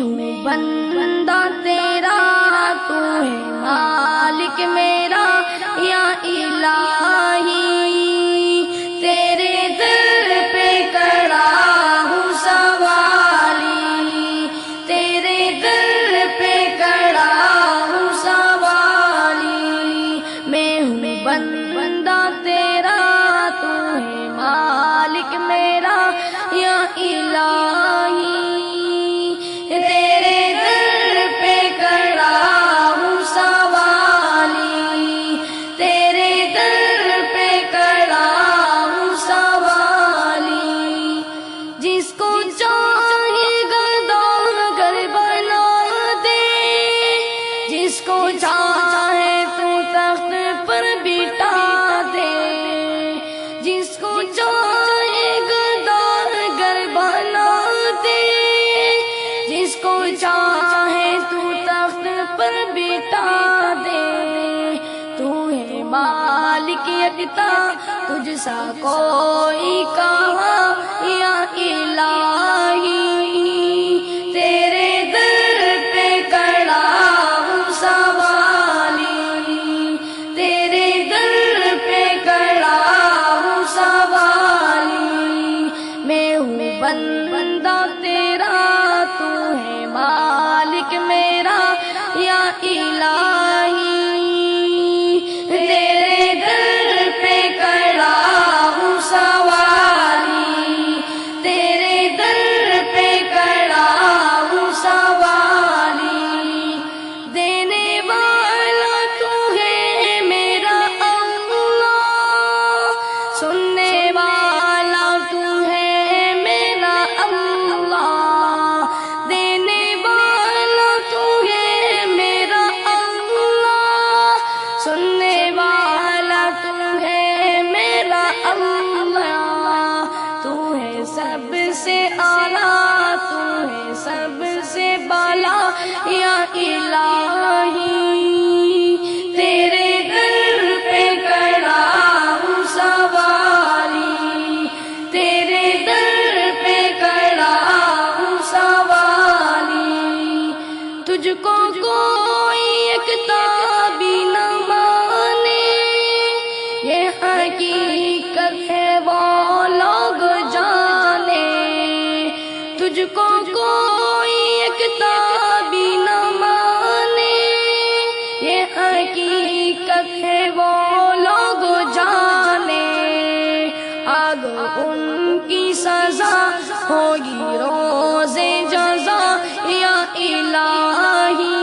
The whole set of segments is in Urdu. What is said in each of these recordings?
ہوں بندہ تیرا، تو ہے مالک میرا یا الہی، تیرے در پہ کھڑا ہوں سوالی، تیرے در پہ کھڑا ہوں سوالی، میں ہوں بندہ تیرا، تو ہے مالک میرا یا الہی، تیرے در پہ کھڑا ہوں سوالی، تیرے در پہ کھڑا ہوں سوالی، جس کو چاہے گرداگر بنا دے، جس کو چاہے تو تخت پر بٹھا دے، جس کو چاہے گرداگر بنا دے، جس کو چاہے تو تخت پر بٹھا دے، تو ہے مالک یکتا، تجھ سا کوئی کہاں یا الہی، تیرے در پہ کھڑا ہوں سوالی، تیرے در پہ کھڑا ہوں سوالی، میں ہوں بندہ تیرا، تو ہے مالک میرا یا الہی، تیرے در پہ کھڑا ہوں سوالی، تیرے در پہ کھڑا ہوں سوالی، دینے والا تو ہے میرا اللہ، سننے والا تو ہے میرا اللہ، دینے والا تو ہے میرا اللہ، سننے والا تو ہے میرا اللہ، تو ہے سب سے اعلیٰ، تو ہے سب سے بالا یا الہی، تیرے در پہ کھڑا ہوں سوالی، تیرے در پہ کھڑا ہوں سوالی، تجھ کو کوئی یکتا بھی نہ مانے، یہ حقیقت ہے وہ لوگ جانے، تجھ کو کوئی یکتا بھی نہ مانے، یہ حقیقت ہے وہ لوگ جانے، آگ ان کی سزا ہوگی روز جزا یا الہی،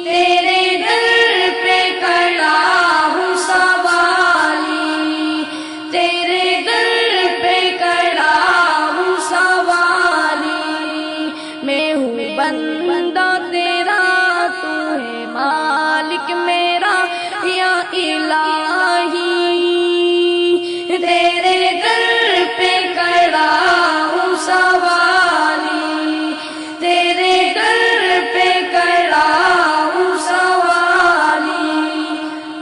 تیرے در پہ کھڑا ہوں سوالی، تیرے در پہ کھڑا ہوں سوالی، میں ہوں بندہ تیرا، تو ہے مالک میرا یا الہی، تیرے در پہ کھڑا ہوں سوالی، تیرے در پہ کھڑا ہوں سوالی،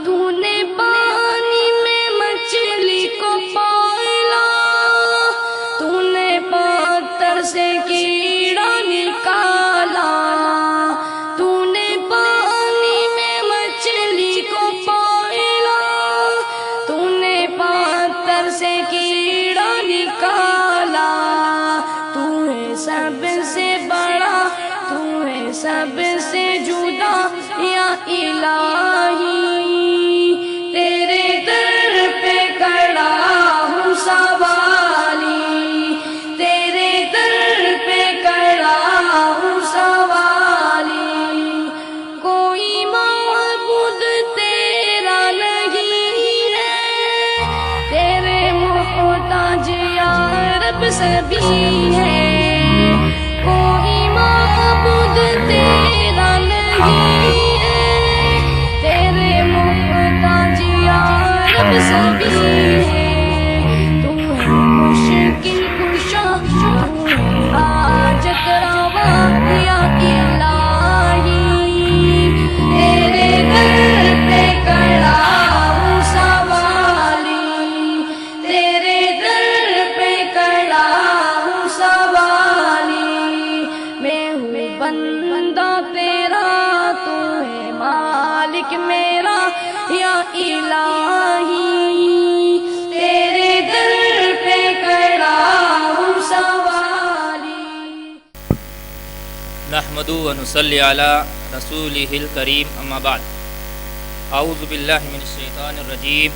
تو نے پانی میں مچھلی کو پالا، تو نے پتھر سے کیڑا نکالا، تو نے پانی میں مچھلی کو پالا، تو نے پتھر سے کیڑا نکالا، تو ہے سب سے بڑا، تو ہے سب سے جدا یا الہی، تیرے در پہ کھڑا ہوں سوالی، تیرے در پہ کھڑا ہوں سوالی، کوئی معبود تیرا نہیں ہے، تیرے محتاج یا رب سبھی ہے، کوئی معبود تیرا نہیں ہے، تیرے محتاج میرا یا الہی، تیرے در پہ کھڑا ہوں سوالی۔ نحمدہ و نصلی علی رسولہ الکریم، اما بعد، اعوذ باللہ من الشیطان الرجیم،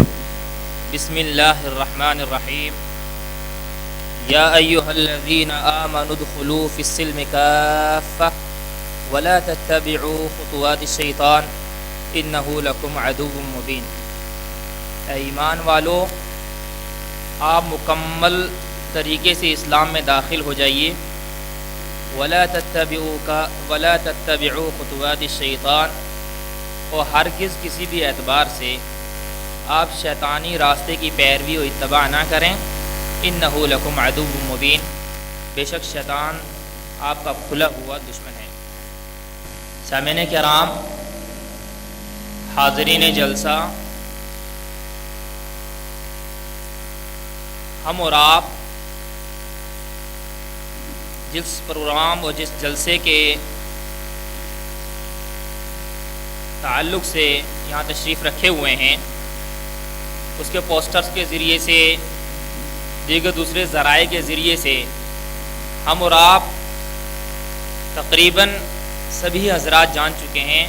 بسم اللہ الرحمن الرحیم۔ یا ایہا الذین آمنوا ادخلوا فی السلم کافہ ولا تتبعوا خطوات الشیطان انہ لکم عدو مبین۔ اے ایمان والو، آپ مکمل طریقے سے اسلام میں داخل ہو جائیے۔ ولا تتبعوا خطوات الشیطان، اور ہرگز کسی بھی اعتبار سے آپ شیطانی راستے کی پیروی و اتباع نہ کریں۔ انہ لکم عدو مبین، بے شک شیطان آپ کا کھلا ہوا دشمن ہے۔ سامعین کرام، حاضرین جلسہ، ہم اور آپ جس پروگرام اور جس جلسے کے تعلق سے یہاں تشریف رکھے ہوئے ہیں، اس کے پوسٹرز کے ذریعے سے، دیگر دوسرے ذرائع کے ذریعے سے ہم اور آپ تقریباً سبھی حضرات جان چکے ہیں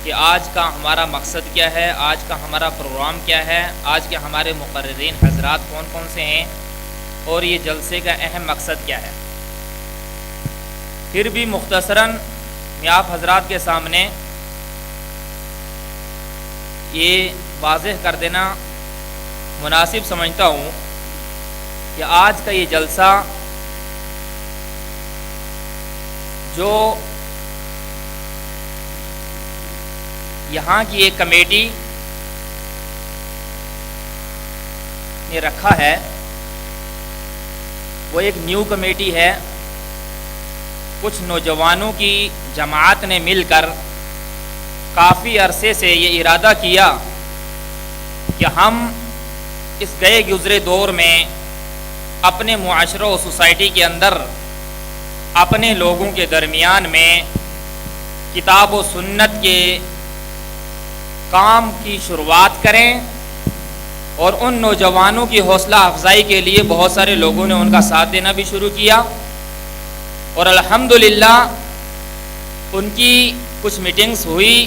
کہ آج کا ہمارا مقصد کیا ہے، آج کا ہمارا پروگرام کیا ہے، آج کے ہمارے مقررین حضرات کون کون سے ہیں، اور یہ جلسے کا اہم مقصد کیا ہے۔ پھر بھی مختصراً میں آپ حضرات کے سامنے یہ واضح کر دینا مناسب سمجھتا ہوں کہ آج کا یہ جلسہ جو یہاں کی ایک کمیٹی نے رکھا ہے، وہ ایک نیو کمیٹی ہے۔ کچھ نوجوانوں کی جماعت نے مل کر کافی عرصے سے یہ ارادہ کیا کہ ہم اس گئے گزرے دور میں اپنے معاشرہ و سوسائٹی کے اندر اپنے لوگوں کے درمیان میں کتاب و سنت کے کام کی شروعات کریں، اور ان نوجوانوں کی حوصلہ افزائی کے لیے بہت سارے لوگوں نے ان کا ساتھ دینا بھی شروع کیا، اور الحمدللہ ان کی کچھ میٹنگز ہوئی،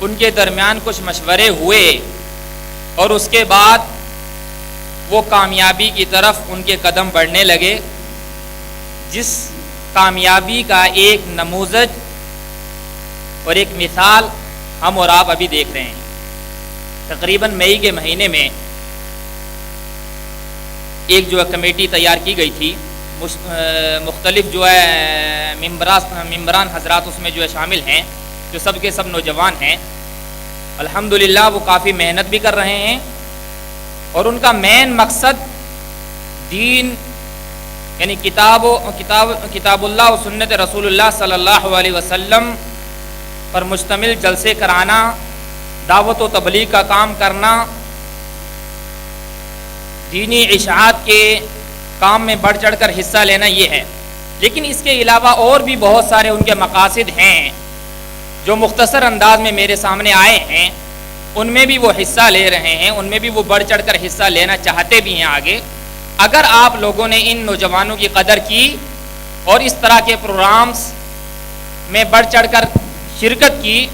ان کے درمیان کچھ مشورے ہوئے، اور اس کے بعد وہ کامیابی کی طرف ان کے قدم بڑھنے لگے، جس کامیابی کا ایک نموذج اور ایک مثال ہم اور آپ ابھی دیکھ رہے ہیں۔ تقریباً مئی کے مہینے میں ایک جو ہے کمیٹی تیار کی گئی تھی، مختلف جو ہے ممبران حضرات اس میں جو ہے شامل ہیں، جو سب کے سب نوجوان ہیں۔ الحمدللہ وہ کافی محنت بھی کر رہے ہیں، اور ان کا مین مقصد دین یعنی کتاب اللہ و سنت رسول اللہ صلی اللہ علیہ وسلم پر مشتمل جلسے کرانا، دعوت و تبلیغ کا کام کرنا، دینی اشاعت کے کام میں بڑھ چڑھ کر حصہ لینا، یہ ہے۔ لیکن اس کے علاوہ اور بھی بہت سارے ان کے مقاصد ہیں جو مختصر انداز میں میرے سامنے آئے ہیں، ان میں بھی وہ حصہ لے رہے ہیں، ان میں بھی وہ بڑھ چڑھ کر حصہ لینا چاہتے بھی ہیں آگے۔ اگر آپ لوگوں نے ان نوجوانوں کی قدر کی اور اس طرح کے پروگرامز میں بڑھ چڑھ کر شرکت کی،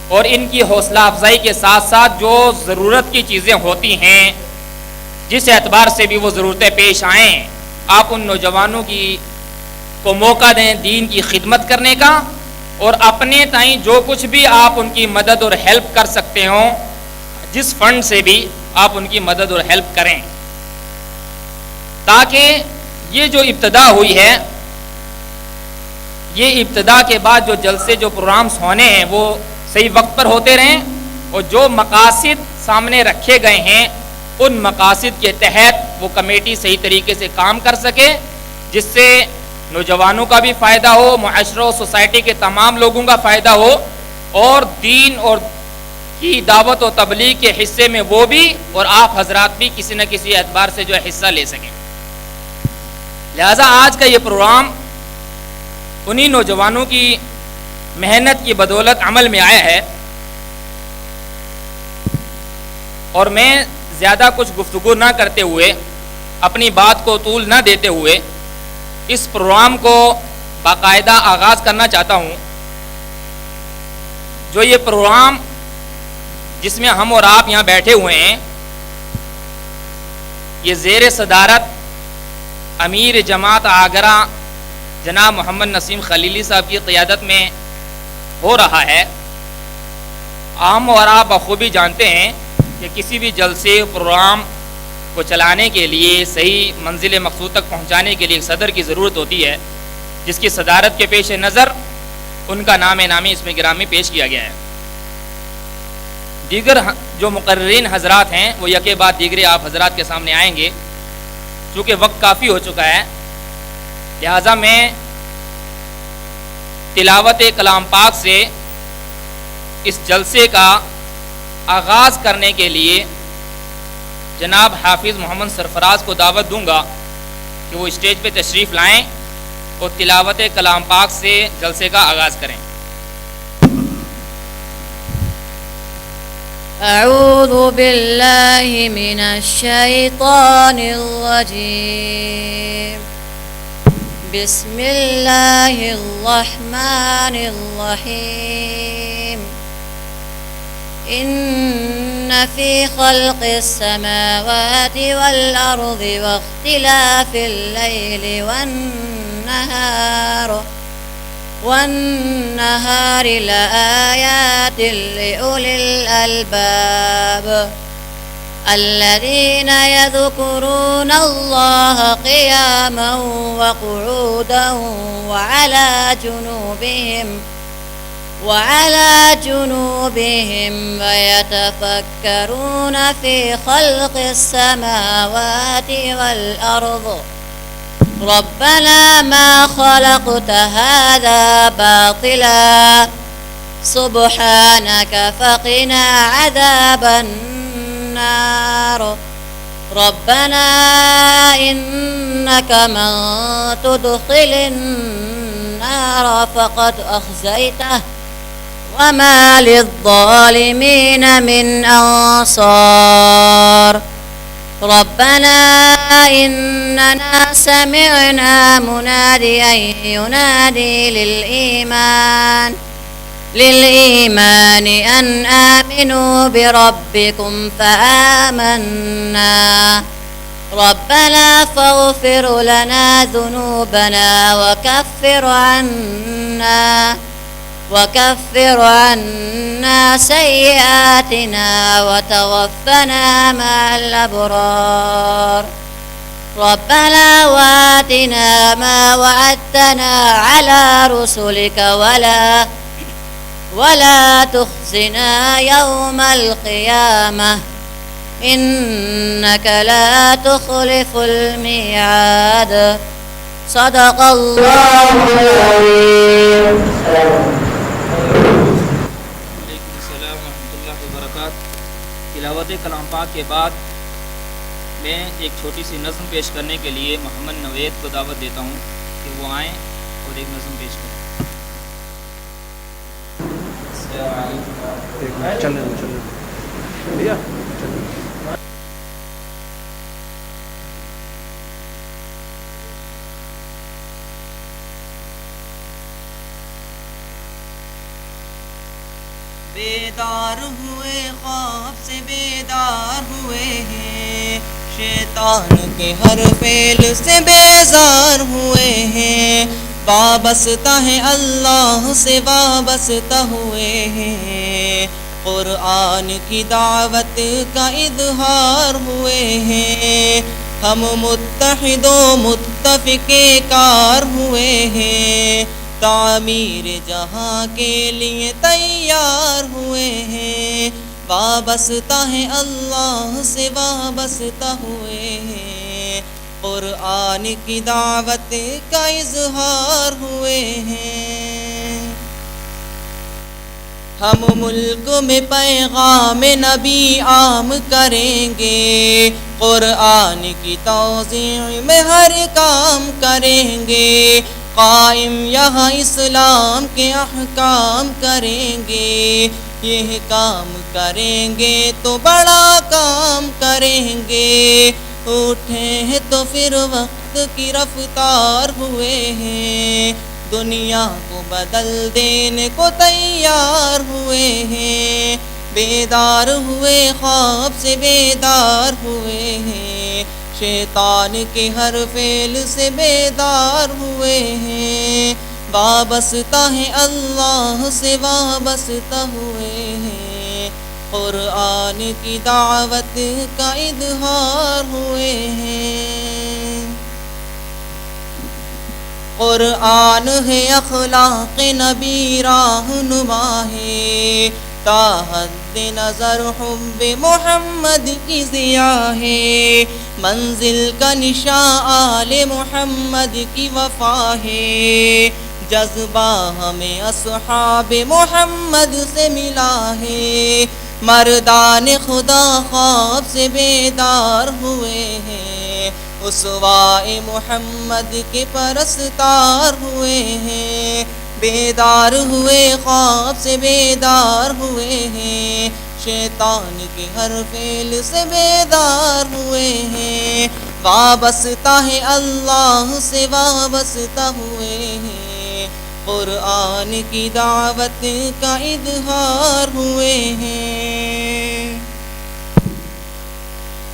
اور ان کی حوصلہ افزائی کے ساتھ ساتھ جو ضرورت کی چیزیں ہوتی ہیں، جس اعتبار سے بھی وہ ضرورتیں پیش آئیں، آپ ان نوجوانوں کو موقع دیں دین کی خدمت کرنے کا، اور اپنے تائیں جو کچھ بھی آپ ان کی مدد اور ہیلپ کر سکتے ہوں، جس فنڈ سے بھی آپ ان کی مدد اور ہیلپ کریں، تاکہ یہ جو ابتدا ہوئی ہے، یہ ابتدا کے بعد جو جلسے جو پروگرامز ہونے ہیں وہ صحیح وقت پر ہوتے رہیں، اور جو مقاصد سامنے رکھے گئے ہیں ان مقاصد کے تحت وہ کمیٹی صحیح طریقے سے کام کر سکے، جس سے نوجوانوں کا بھی فائدہ ہو، معاشرہ و سوسائٹی کے تمام لوگوں کا فائدہ ہو، اور دین اور کی دعوت و تبلیغ کے حصے میں وہ بھی اور آپ حضرات بھی کسی نہ کسی اعتبار سے جو ہے حصہ لے سکیں۔ لہذا آج کا یہ پروگرام انہی نوجوانوں کی محنت کی بدولت عمل میں آیا ہے، اور میں زیادہ کچھ گفتگو نہ کرتے ہوئے، اپنی بات کو طول نہ دیتے ہوئے اس پروگرام کو باقاعدہ آغاز کرنا چاہتا ہوں۔ جو یہ پروگرام جس میں ہم اور آپ یہاں بیٹھے ہوئے ہیں، یہ زیر صدارت امیر جماعت آگرہ جناب محمد نسیم خلیلی صاحب کی قیادت میں ہو رہا ہے۔ ہم اور آپ بخوبی جانتے ہیں کہ کسی بھی جلسے پروگرام کو چلانے کے لیے، صحیح منزل مقصود تک پہنچانے کے لیے ایک صدر کی ضرورت ہوتی ہے، جس کی صدارت کے پیش نظر ان کا نام نامی اس میں گرامی پیش کیا گیا ہے۔ دیگر جو مقررین حضرات ہیں وہ یکے بعد دیگرے آپ حضرات کے سامنے آئیں گے۔ چونکہ وقت کافی ہو چکا ہے، لہٰذا میں تلاوت کلام پاک سے اس جلسے کا آغاز کرنے کے لیے جناب حافظ محمد سرفراز کو دعوت دوں گا کہ وہ اسٹیج پہ تشریف لائیں اور تلاوت کلام پاک سے جلسے کا آغاز کریں۔ اعوذ باللہ من الشیطان الرجیم، بسم اللہ الرحمن الرحیم، ان فی خلق السماوات والارض واختلاف اللیل والنهار لآيات لأولي الألباب الذين يذكرون الله قياما وقعودا وعلى جنوبهم ويتفكرون في خلق السماوات والأرض ربنا ما خلقت هذا باطلا سبحانك فقنا عذاب النار ربنا إنك من تدخل النار فقد أخزيته وما للظالمين من أنصار ربنا إننا سمعنا مناديا ينادي للإيمان أن آمنوا بربكم فآمنا ربنا فاغفر لنا ذنوبنا وكفر عنا سيئاتنا وتوفنا مع الأبرار ربنا وآتنا ما وعدتنا على رسلك ولا تخزنا يوم القيامة إنك لا تخلف الميعاد صدق الله العظيم. وعلیکم السلام ورحمۃ اللہ وبرکاتہ۔ تلاوت کلام پاک کے بعد میں ایک چھوٹی سی نظم پیش کرنے کے لیے محمد نوید کو دعوت دیتا ہوں کہ وہ آئیں اور ایک نظم پیش کریں۔ بیدار ہوئے خواب سے بیدار ہوئے ہیں، شیطان کے ہر فعل سے بیزار ہوئے ہیں، وابستہ ہیں اللہ سے وابستہ ہوئے ہیں، قرآن کی دعوت کا اظہار ہوئے ہیں، ہم متحد و متفق کار ہوئے ہیں، تعمیر جہاں کے لیے تیار ہوئے ہیں، وابستہ ہیں اللہ سے وابستہ ہوئے ہیں، قرآن کی دعوت کا اظہار ہوئے ہیں، ہم ملک میں پیغام نبی عام کریں گے، قرآن کی توزیع میں ہر کام کریں گے، قائم یہاں اسلام کے احکام کریں گے، یہ کام کریں گے تو بڑا کام کریں گے، اٹھے ہیں تو پھر وقت کی رفتار ہوئے ہیں، دنیا کو بدل دینے کو تیار ہوئے ہیں، بیدار ہوئے خواب سے بیدار ہوئے ہیں، شیطان کے ہر فعل سے بیدار ہوئے ہیں، وابستہ ہیں اللہ سے وابستہ ہوئے ہیں، قرآن کی دعوت کا اظہار ہوئے ہیں۔ قرآن ہے اخلاق نبی راہنما ہے، تا حد نظر حب محمد کی ضیاء ہے، منزل کا نشاں آل محمد کی وفا ہے، جذبہ ہمیں اصحاب محمد سے ملا ہے، مردان خدا خواب سے بیدار ہوئے ہیں، اسوائے محمد کے پرستار ہوئے ہیں، بیدار ہوئے خواب سے بیدار ہوئے ہیں، شیطان کے ہر فعل سے بیدار ہوئے ہیں، وابستہ ہے اللہ سے وابستہ ہوئے ہیں، قرآن کی دعوت کا اظہار ہوئے ہیں۔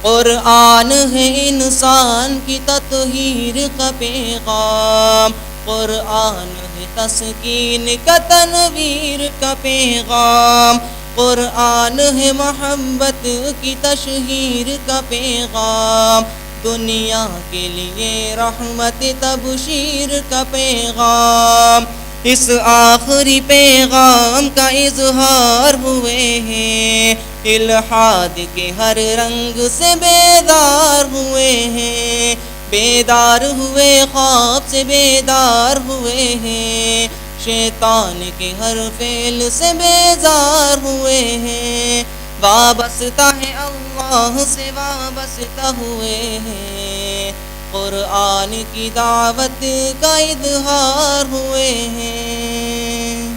قرآن ہے انسان کی تطہیر کا پیغام، قرآن ہے تسکین کا تنویر کا پیغام، قرآن ہے محبت کی تشہیر کا پیغام، دنیا کے لیے رحمت تبشیر کا پیغام، اس آخری پیغام کا اظہار ہوئے ہیں، الحاد کے ہر رنگ سے بیدار ہوئے ہیں، بیدار ہوئے خواب سے بیدار ہوئے ہیں، شیطان کے ہر فعل سے بیزار ہوئے ہیں، وابستہ ہے اللہ سے وابستہ ہوئے ہیں، قرآن کی دعوت کا اظہار ہوئے ہیں۔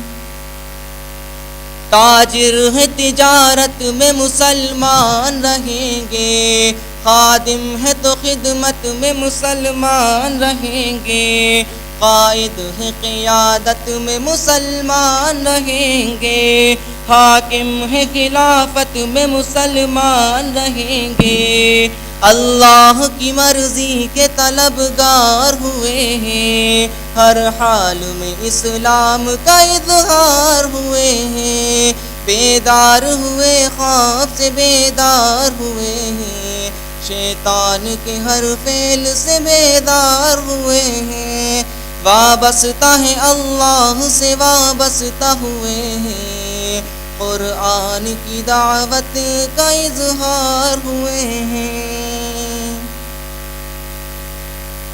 تاجر ہے تجارت میں مسلمان رہیں گے، خادم ہے تو خدمت میں مسلمان رہیں گے، قائد ہے قیادت میں مسلمان رہیں گے، حاکم ہے خلافت میں مسلمان رہیں گے، اللہ کی مرضی کے طلبگار ہوئے ہیں، ہر حال میں اسلام کا اظہار ہوئے ہیں، بیدار ہوئے خواب سے بیدار ہوئے ہیں، شیطان کے ہر فعل سے بیدار ہوئے ہیں، وابستہ ہیں اللہ سے وابستہ ہوئے ہیں، قرآن کی دعوت کا اظہار ہوئے ہیں۔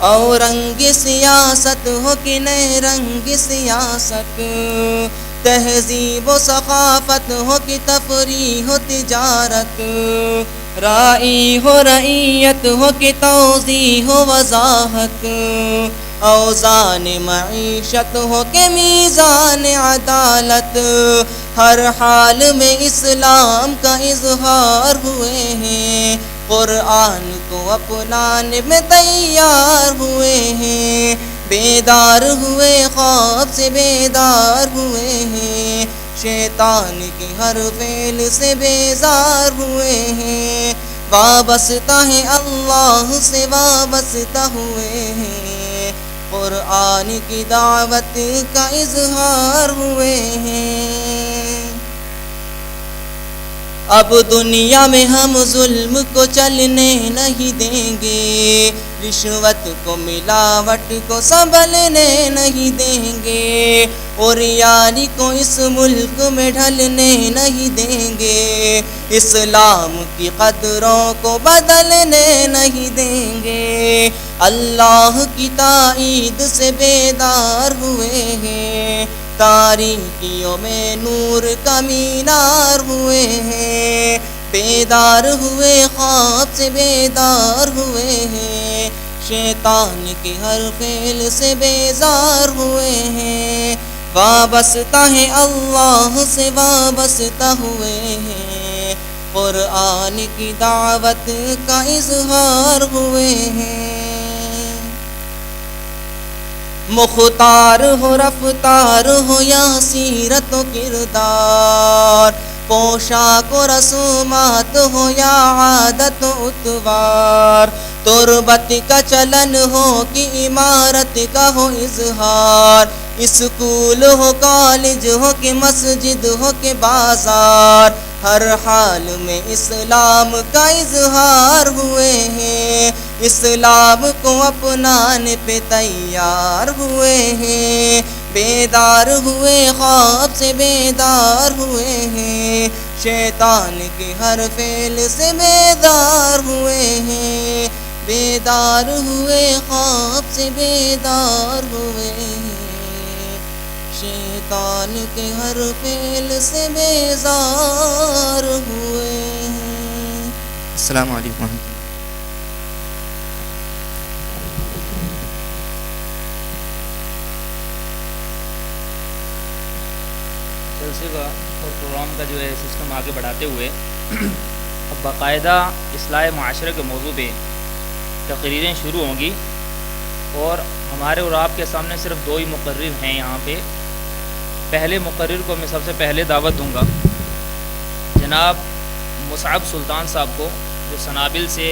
اور رنگ سیاست ہو کہ نئے رنگ سیاست، تہذیب و ثقافت ہو کہ تفریح و تجارت، رائی ہو رعیت ہو کہ توضیح و وضاحت، اوزان معیشت ہو کہ میزان عدالت، ہر حال میں اسلام کا اظہار ہوئے ہیں، قرآن کو اپنانے میں تیار ہوئے ہیں، بیدار ہوئے خواب سے بیدار ہوئے ہیں، شیطان کے ہر فعل سے بیزار ہوئے ہیں، وابستہ ہیں اللہ سے وابستہ ہوئے ہیں، قرآن کی دعوت کا اظہار ہوئے ہیں۔ اب دنیا میں ہم ظلم کو چلنے نہیں دیں گے، رشوت کو ملاوٹ کو سنبھلنے نہیں دیں گے، اور یاری کو اس ملک میں ڈھلنے نہیں دیں گے، اسلام کی قدروں کو بدلنے نہیں دیں گے، اللہ کی تائید سے بیدار ہوئے ہیں، تاریکیوں میں نور کا مینار ہوئے ہیں، بیدار ہوئے خواب سے بیدار ہوئے ہیں، شیطان کے ہر فعل سے بیزار ہوئے ہیں، وابستہ ہیں اللہ سے وابستہ ہوئے ہیں، قرآن کی دعوت کا اظہار ہوئے ہیں۔ مختار ہو رفتار ہو یا سیرت و کردار، پوشاک و رسومات ہو یا عادت و اتوار، تربت کا چلن ہو کہ عمارت کا ہو اظہار، اسکول ہو کالج ہو کہ مسجد ہو کہ بازار، ہر حال میں اسلام کا اظہار ہوئے ہیں، اسلام کو اپنانے پہ تیار ہوئے ہیں، بیدار ہوئے خواب سے بیدار ہوئے ہیں، شیطان کے ہر فعل سے بیدار ہوئے ہیں، بیدار ہوئے خواب سے بیدار ہوئے ہیں، شیطان کے ہر فعل سے بیزار ہوئے ہیں۔ السلام علیکم ورحمۃ اللہ۔ جلسے کا اور پروگرام کا جو ہے سسٹم آگے بڑھاتے ہوئے اب باقاعدہ اصلاح معاشرے کے موضوع پہ تقریریں شروع ہوں گی، اور ہمارے اور آپ کے سامنے صرف 2 ہی مقرر ہیں یہاں پہ۔ پہلے مقرر کو میں سب سے پہلے دعوت دوں گا جناب مصعب سلطان صاحب کو، جو سنابل سے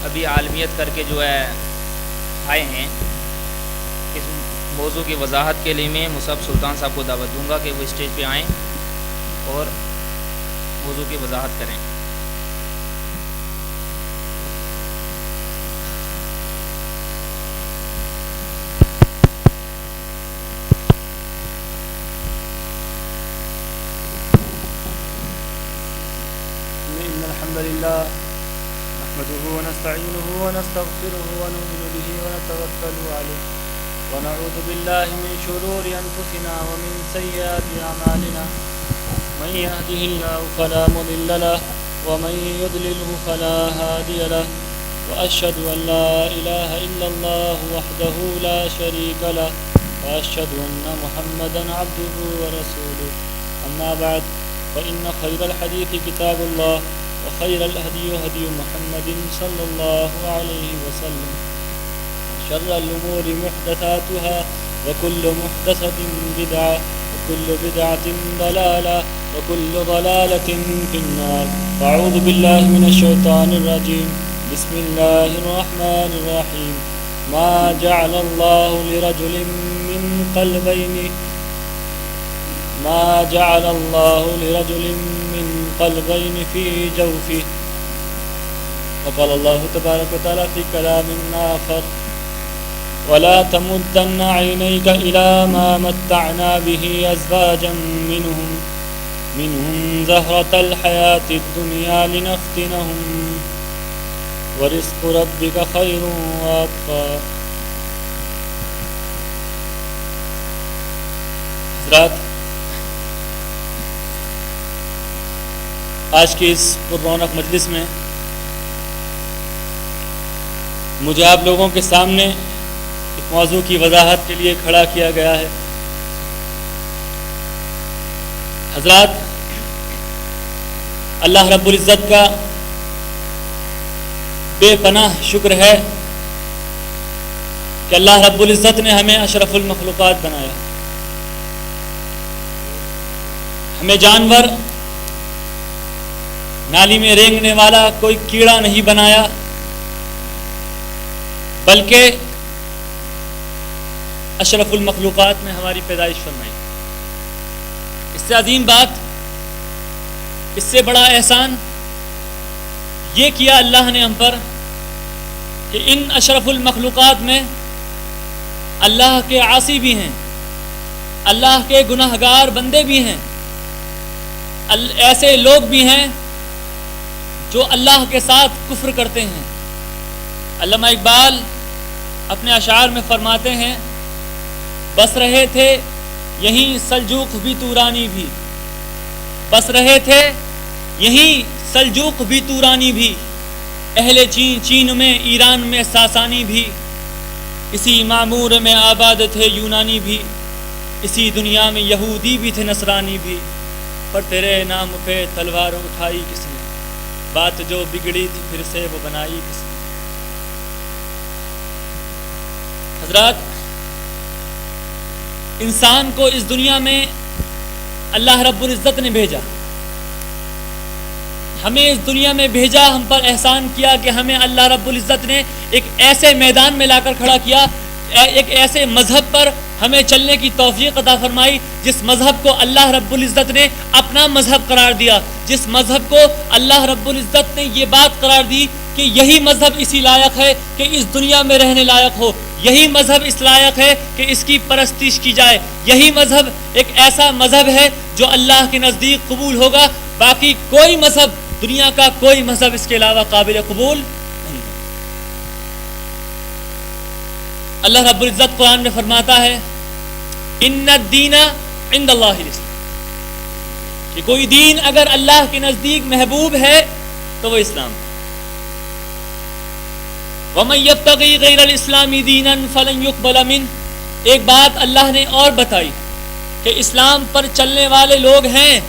ابھی عالمیت کر کے جو ہے آئے ہیں۔ اس موضوع کی وضاحت کے لیے میں مصعب سلطان صاحب کو دعوت دوں گا کہ وہ اسٹیج پہ آئیں اور موضوع کی وضاحت کریں۔ إن الحمد لله نحمده ونستعينه ونستغفره ونؤمن به ونتوكل عليه ونعوذ بالله من شرور أنفسنا ومن سيئات أعمالنا، من يهده الله فلا مضل له ومن يضلله فلا هادي له، وأشهد أن لا إله إلا الله وحده لا شريك له، وأشهد أن محمدا عبده ورسوله، أما بعد فإن خير الحديث كتاب الله وخير الهدي هدي محمد صلى الله عليه وسلم، وشر الأمور محدثاتها وكل محدثة بدعة وكل بدعة ضلالة وكل ضلالة في النار۔ أعوذ بالله من الشيطان الرجيم، بسم الله الرحمن الرحيم، ما جعل الله لرجل من قلبين في جوفه، وقال الله تبارك وتعالى في كلام آخر، ولا تمدن عينيك إلى ما متعنا به أزواجا منهم زهرة الحياة الدنيا لنفتنهم ورزق ربك خير وأبقى۔ حضرات، آج کی اس پررونق مجلس میں مجھے آپ لوگوں کے سامنے ایک موضوع کی وضاحت کے لیے کھڑا کیا گیا ہے۔ حضرات، اللہ رب العزت کا بے پناہ شکر ہے کہ اللہ رب العزت نے ہمیں اشرف المخلوقات بنایا، ہمیں جانور نالی میں رینگنے والا کوئی کیڑا نہیں بنایا، بلکہ اشرف المخلوقات میں ہماری پیدائش فرمائی۔ اس سے عظیم بات، اس سے بڑا احسان یہ کیا اللہ نے ہم پر کہ ان اشرف المخلوقات میں اللہ کے عاصی بھی ہیں، اللہ کے گناہگار بندے بھی ہیں، ایسے لوگ بھی ہیں جو اللہ کے ساتھ کفر کرتے ہیں۔ علامہ اقبال اپنے اشعار میں فرماتے ہیں، بس رہے تھے یہیں سلجوق بھی تورانی بھی، بس رہے تھے یہیں سلجوق بھی تورانی بھی، اہل چین میں، ایران میں ساسانی بھی، اسی معمور میں آباد تھے یونانی بھی، اسی دنیا میں یہودی بھی تھے نصرانی بھی، پر تیرے نام پہ تلوار اٹھائی کس نے؟ بات جو بگڑی تھی پھر سے وہ بنائی کس نے؟ حضرات، انسان کو اس دنیا میں اللہ رب العزت نے بھیجا، ہمیں اس دنیا میں بھیجا، ہم پر احسان کیا کہ ہمیں اللہ رب العزت نے ایک ایسے میدان میں لا کر کھڑا کیا، ایک ایسے مذہب پر ہمیں چلنے کی توفیق عطا فرمائی جس مذہب کو اللہ رب العزت نے اپنا مذہب قرار دیا، جس مذہب کو اللہ رب العزت نے یہ بات قرار دی کہ یہی مذہب اسی لائق ہے کہ اس دنیا میں رہنے لائق ہو، یہی مذہب اس لائق ہے کہ اس کی پرستش کی جائے، یہی مذہب ایک ایسا مذہب ہے جو اللہ کے نزدیک قبول ہوگا، باقی کوئی مذہب، دنیا کا کوئی مذہب اس کے علاوہ قابل قبول نہیں ہے۔ اللہ رب العزت قرآن میں فرماتا ہے ان الدین عند اللہ الاسلام، کہ کوئی دین اگر اللہ کے نزدیک محبوب ہے تو وہ اسلام ہے۔ وَمَن يَبْتَغِي غَيْرَ الْإِسْلَامِ دِينًا فَلَن يُقْبَلَ مِنْهُ، ایک بات اللہ نے اور بتائی کہ اسلام پر چلنے والے لوگ ہیں،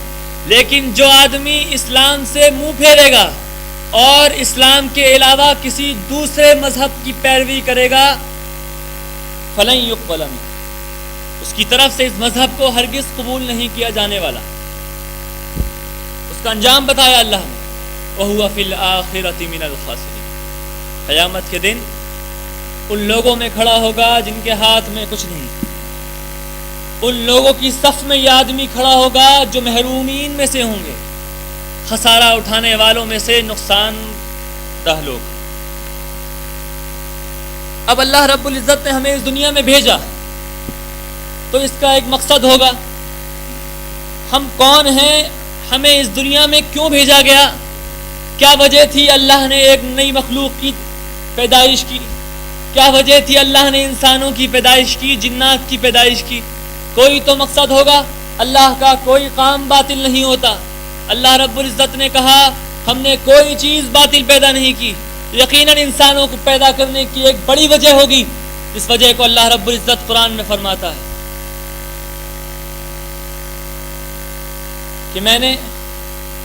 لیکن جو آدمی اسلام سے منہ پھیرے گا اور اسلام کے علاوہ کسی دوسرے مذہب کی پیروی کرے گا، فَلَن يُقْبَلَ مِنْهُ، اس کی طرف سے اس مذہب کو ہرگز قبول نہیں کیا جانے والا۔ اس کا انجام بتایا اللہ نے، وَهُوَ فِي الْآخِرَةِ مِنَ الْخَاسِرِينَ، قیامت کے دن ان لوگوں میں کھڑا ہوگا جن کے ہاتھ میں کچھ نہیں، ان لوگوں کی صف میں یہ آدمی کھڑا ہوگا جو محرومین میں سے ہوں گے، خسارہ اٹھانے والوں میں سے نقصان دہ لوگ۔ اب اللہ رب العزت نے ہمیں اس دنیا میں بھیجا تو اس کا ایک مقصد ہوگا، ہم کون ہیں، ہمیں اس دنیا میں کیوں بھیجا گیا، کیا وجہ تھی اللہ نے ایک نئی مخلوق کی پیدائش کی، کیا وجہ تھی اللہ نے انسانوں کی پیدائش کی، جنات کی پیدائش کی؟ کوئی تو مقصد ہوگا، اللہ کا کوئی کام باطل نہیں ہوتا۔ اللہ رب العزت نے کہا ہم نے کوئی چیز باطل پیدا نہیں کی، یقیناً انسانوں کو پیدا کرنے کی ایک بڑی وجہ ہوگی، اس وجہ کو اللہ رب العزت قرآن میں فرماتا ہے کہ میں نے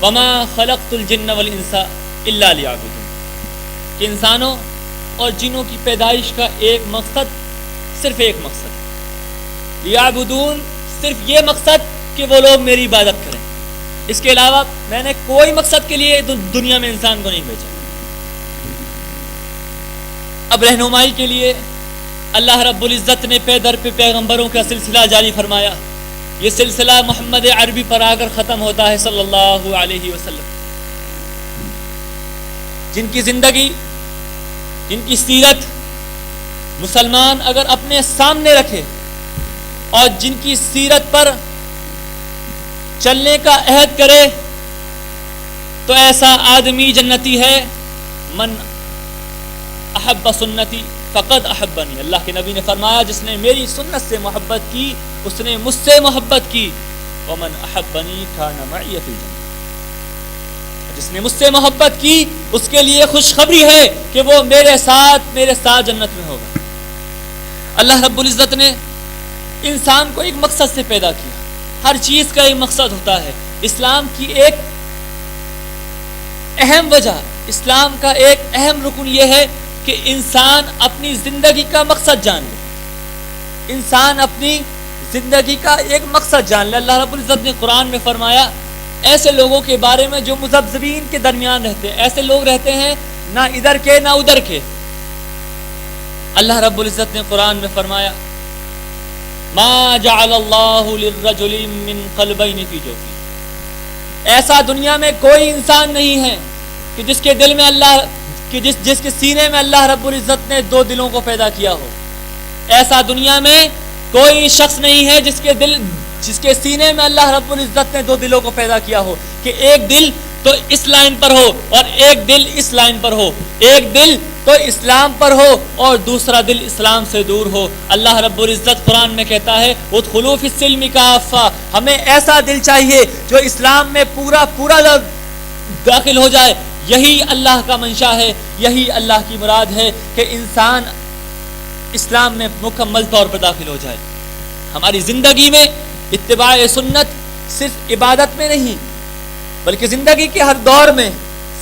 وما خلقت الجن والانس الا لیعبدون، کہ انسانوں اور جنوں کی پیدائش کا ایک مقصد، صرف ایک مقصد، لیعبدون، صرف یہ مقصد کہ وہ لوگ میری عبادت کریں، اس کے علاوہ میں نے کوئی مقصد کے لیے دنیا میں انسان کو نہیں بھیجا۔ اب رہنمائی کے لیے اللہ رب العزت نے پے در پہ پیغمبروں کا سلسلہ جاری فرمایا، یہ سلسلہ محمد عربی پر آ کر ختم ہوتا ہے صلی اللہ علیہ وسلم، جن کی زندگی، جن کی سیرت مسلمان اگر اپنے سامنے رکھے اور جن کی سیرت پر چلنے کا عہد کرے تو ایسا آدمی جنتی ہے۔ من احب سنتی فقد احبنی، اللہ کے نبی نے فرمایا جس نے میری سنت سے محبت کی اس نے مجھ سے محبت کی، ومن احبنی کان معی فی الجنہ، جس نے مجھ سے محبت کی اس کے لیے خوشخبری ہے کہ وہ میرے ساتھ جنت میں ہوگا۔ اللہ رب العزت نے انسان کو ایک مقصد سے پیدا کیا، ہر چیز کا ایک مقصد ہوتا ہے۔ اسلام کی ایک اہم وجہ، اسلام کا ایک اہم رکن یہ ہے کہ انسان اپنی زندگی کا مقصد جان لے، انسان اپنی زندگی کا ایک مقصد جان لے۔ اللہ رب العزت نے قرآن میں فرمایا ایسے لوگوں کے بارے میں جو مذبذبین کے درمیان رہتے ہیں، ایسے لوگ رہتے ہیں نہ ادھر کے نہ ادھر کے۔ اللہ رب العزت نے قرآن میں فرمایا ما جعل اللہ للرجل من قلبین فی جوفہ، ایسا دنیا میں کوئی انسان نہیں ہے کہ جس کے دل میں اللہ کہ جس کے سینے میں اللہ رب العزت نے دو دلوں کو پیدا کیا ہو۔ ایسا دنیا میں کوئی شخص نہیں ہے جس کے سینے میں اللہ رب العزت نے دو دلوں کو پیدا کیا ہو، کہ ایک دل تو اس لائن پر ہو اور ایک دل اس لائن پر ہو، ایک دل تو اسلام پر ہو اور دوسرا دل اسلام سے دور ہو۔ اللہ رب العزت قرآن میں کہتا ہے ادخلوا فی السلم کافہ، ہمیں ایسا دل چاہیے جو اسلام میں پورا داخل ہو جائے، یہی اللہ کا منشا ہے, یہی اللہ کی مراد ہے کہ انسان اسلام میں مکمل طور پر داخل ہو جائے. ہماری زندگی میں اتباع سنت صرف عبادت میں نہیں بلکہ زندگی کے ہر دور میں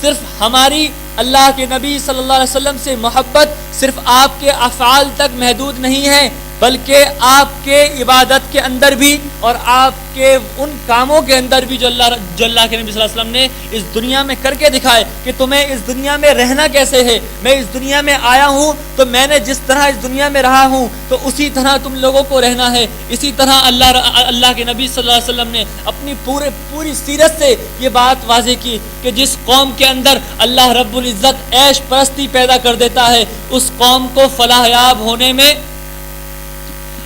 صرف ہماری اللہ کے نبی صلی اللہ علیہ وسلم سے محبت صرف آپ کے افعال تک محدود نہیں ہے, بلکہ آپ کے عبادت کے اندر بھی اور آپ کے ان کاموں کے اندر بھی جو اللہ کے نبی صلی اللہ علیہ وسلم نے اس دنیا میں کر کے دکھائے کہ تمہیں اس دنیا میں رہنا کیسے ہے. میں اس دنیا میں آیا ہوں تو میں نے جس طرح اس دنیا میں رہا ہوں تو اسی طرح تم لوگوں کو رہنا ہے. اسی طرح اللہ کے نبی صلی اللہ علیہ وسلم نے اپنی پوری سیرت سے یہ بات واضح کی کہ جس قوم کے اندر اللہ رب العزت عیش پرستی پیدا کر دیتا ہے اس قوم کو فلاح یاب ہونے میں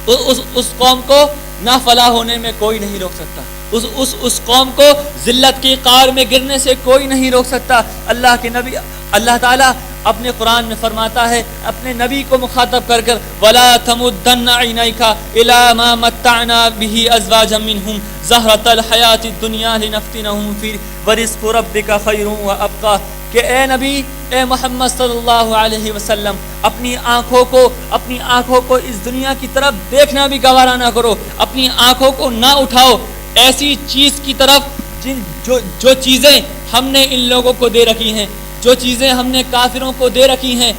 اس قوم کو نہ فلاح ہونے میں کوئی نہیں روک سکتا. اس قوم کو ذلت کی قار میں گرنے سے کوئی نہیں روک سکتا. اللہ تعالیٰ اپنے قرآن میں فرماتا ہے اپنے نبی کو مخاطب کر کر وَلَا تَمُدَّنَّ عَيْنَيْكَ إِلَىٰ مَا مَتَّعْنَا بِهِ أَزْوَاجًا مِّنْهُمْ زَهْرَةَ الْحَيَاةِ الدُّنْيَا لِنَفْتِنَهُمْ فِيهِ وَرِزْقُ رَبِّكَ خَيْرٌ وَأَبْقَىٰ. کہ اے نبی, اے محمد صلی اللہ علیہ وسلم, اپنی آنکھوں کو اس دنیا کی طرف دیکھنا بھی گوارا نہ کرو. اپنی آنکھوں کو نہ اٹھاؤ ایسی چیز کی طرف جو چیزیں ہم نے ان لوگوں کو دے رکھی ہیں, جو چیزیں ہم نے کافروں کو دے رکھی ہیں,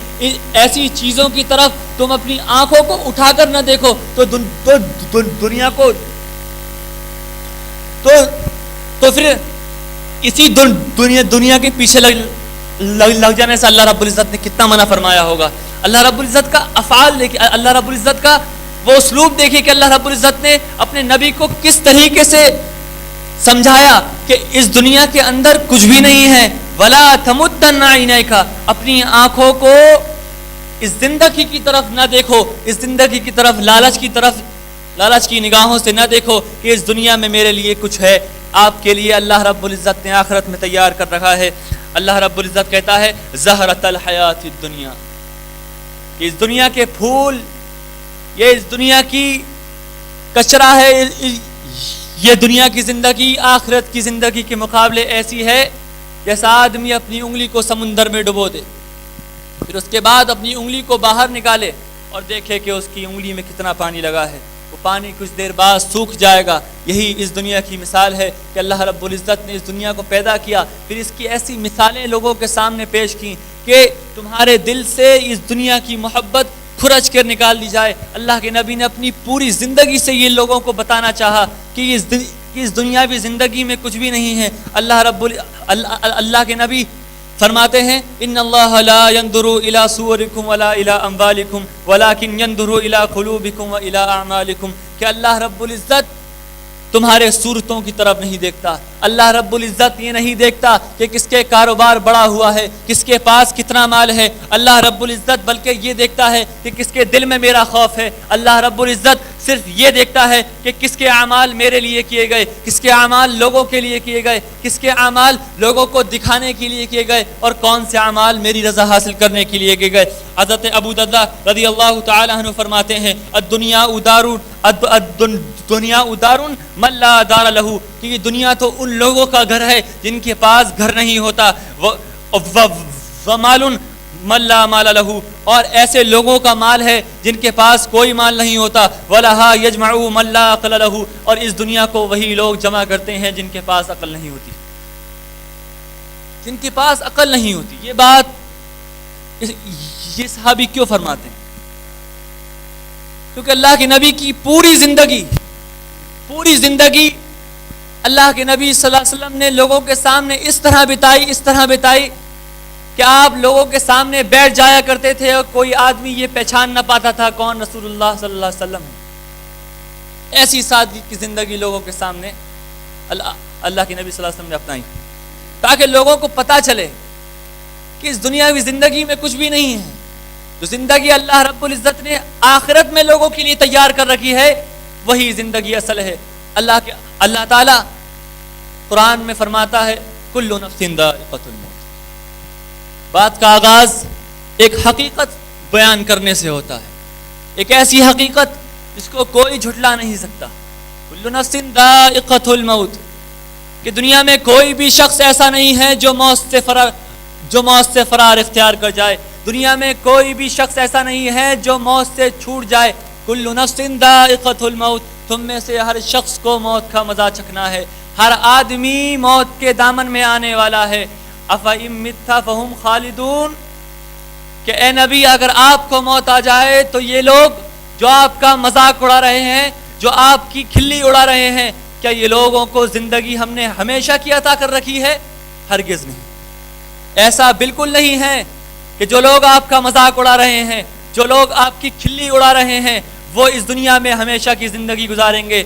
ایسی چیزوں کی طرف تم اپنی آنکھوں کو اٹھا کر نہ دیکھو تو دنیا کو تو پھر اسی دنیا کے پیچھے لگ جانے سے اللہ رب العزت نے کتنا منع فرمایا ہوگا. اللہ رب العزت کا افعال دیکھیے, اللہ رب العزت کا وہ اسلوب دیکھیے کہ اللہ رب العزت نے اپنے نبی کو کس طریقے سے سمجھایا کہ اس دنیا کے اندر کچھ بھی نہیں ہے. وَلَا تَمُدَّنَّ عَيْنَيْكَ, اپنی آنکھوں کو اس زندگی کی طرف نہ دیکھو, اس زندگی کی طرف لالچ کی نگاہوں سے نہ دیکھو کہ اس دنیا میں میرے لیے کچھ ہے. آپ کے لیے اللہ رب العزت نے آخرت میں تیار کر رکھا ہے. اللہ رب العزت کہتا ہے زہرۃ الحیات الدنیا, کہ اس دنیا کے پھول, یہ اس دنیا کی کچرا ہے, یہ دنیا کی زندگی آخرت کی زندگی کے مقابلے ایسی ہے جیسا آدمی اپنی انگلی کو سمندر میں ڈبو دے, پھر اس کے بعد اپنی انگلی کو باہر نکالے اور دیکھے کہ اس کی انگلی میں کتنا پانی لگا ہے. وہ پانی کچھ دیر بعد سوکھ جائے گا. یہی اس دنیا کی مثال ہے کہ اللہ رب العزت نے اس دنیا کو پیدا کیا, پھر اس کی ایسی مثالیں لوگوں کے سامنے پیش کی کہ تمہارے دل سے اس دنیا کی محبت کھرچ کر نکال دی جائے. اللہ کے نبی نے اپنی پوری زندگی سے یہ لوگوں کو بتانا چاہا کہ اس دنیاوی زندگی میں کچھ بھی نہیں ہے. اللہ کے نبی فرماتے ہیں ان اللہ لا ينظر الى صورکم ولا الى اموالکم ولكن ينظر الى قلوبکم والى اعمالکم, کہ اللہ رب العزت تمہارے صورتوں کی طرف نہیں دیکھتا. اللہ رب العزت یہ نہیں دیکھتا کہ کس کے کاروبار بڑا ہوا ہے, کس کے پاس کتنا مال ہے. اللہ رب العزت بلکہ یہ دیکھتا ہے کہ کس کے دل میں میرا خوف ہے. اللہ رب العزت صرف یہ دیکھتا ہے کہ کس کے اعمال میرے لیے کیے گئے, کس کے اعمال لوگوں کے لیے کیے گئے, کس کے اعمال لوگوں کو دکھانے کے لیے کیے گئے اور کون سے اعمال میری رضا حاصل کرنے کے لیے کیے گئے. حضرت ابو درداء رضی اللہ تعالی عنہ فرماتے ہیں الدنیا ادار من لا دار له, کہ یہ دنیا تو ان لوگوں کا گھر ہے جن کے پاس گھر نہیں ہوتا. ومال من لا مال له, اور ایسے لوگوں کا مال ہے جن کے پاس کوئی مال نہیں ہوتا. ولها يجمع من لا عقل له, اور اس دنیا کو وہی لوگ جمع کرتے ہیں جن کے پاس عقل نہیں ہوتی, جن کے پاس عقل نہیں ہوتی. یہ بات یہ صحابی کیوں فرماتے ہیں؟ کیونکہ اللہ کے نبی کی پوری زندگی اللہ کے نبی صلی اللہ علیہ وسلم نے لوگوں کے سامنے اس طرح بتائی کہ آپ لوگوں کے سامنے بیٹھ جایا کرتے تھے اور کوئی آدمی یہ پہچان نہ پاتا تھا کون رسول اللہ صلی اللہ علیہ وسلم ہے. ایسی سادگی کی زندگی لوگوں کے سامنے اللہ کے نبی صلی اللہ علیہ وسلم نے اپنائی تاکہ لوگوں کو پتہ چلے کہ اس دنیاوی زندگی میں کچھ بھی نہیں ہے. جو زندگی اللہ رب العزت نے آخرت میں لوگوں کے لیے تیار کر رکھی ہے وہی زندگی اصل ہے. اللہ تعالیٰ قرآن میں فرماتا ہے کل نفس ذائقۃ الموت. بات کا آغاز ایک حقیقت بیان کرنے سے ہوتا ہے, ایک ایسی حقیقت جس کو کوئی جھٹلا نہیں سکتا. کل نفس ذائقۃ الموت, کہ دنیا میں کوئی بھی شخص ایسا نہیں ہے جو موت سے جو موت سے فرار اختیار کر جائے. دنیا میں کوئی بھی شخص ایسا نہیں ہے جو موت سے چھوٹ جائے. کل نفس ذائقۃ الموت، تم میں سے ہر شخص کو موت کا مزہ چکھنا ہے. ہر آدمی موت کے دامن میں آنے والا ہے. افإن مت فہم خالدون، کہ اے نبی اگر آپ کو موت آ جائے تو یہ لوگ جو آپ کا مذاق اڑا رہے ہیں، جو آپ کی کھلی اڑا رہے ہیں، کیا یہ لوگوں کو زندگی ہم نے ہمیشہ کی عطا کر رکھی ہے؟ ہرگز نہیں. ایسا بالکل نہیں ہے کہ جو لوگ آپ کا مذاق اڑا رہے ہیں، جو لوگ آپ کی کھلی اڑا رہے ہیں، وہ اس دنیا میں ہمیشہ کی زندگی گزاریں گے.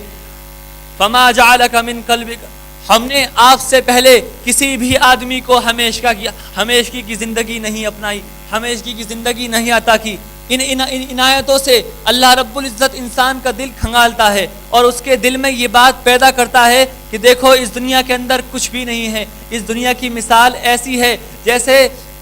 فما جعلک من قلبک، ہم نے آپ سے پہلے کسی بھی آدمی کو ہمیشگی کی زندگی نہیں اپنائی، ہمیشگی کی زندگی نہیں عطا کی. ان عنایتوں سے اللہ رب العزت انسان کا دل کھنگالتا ہے اور اس کے دل میں یہ بات پیدا کرتا ہے کہ دیکھو اس دنیا کے اندر کچھ بھی نہیں ہے. اس دنیا کی مثال ایسی ہے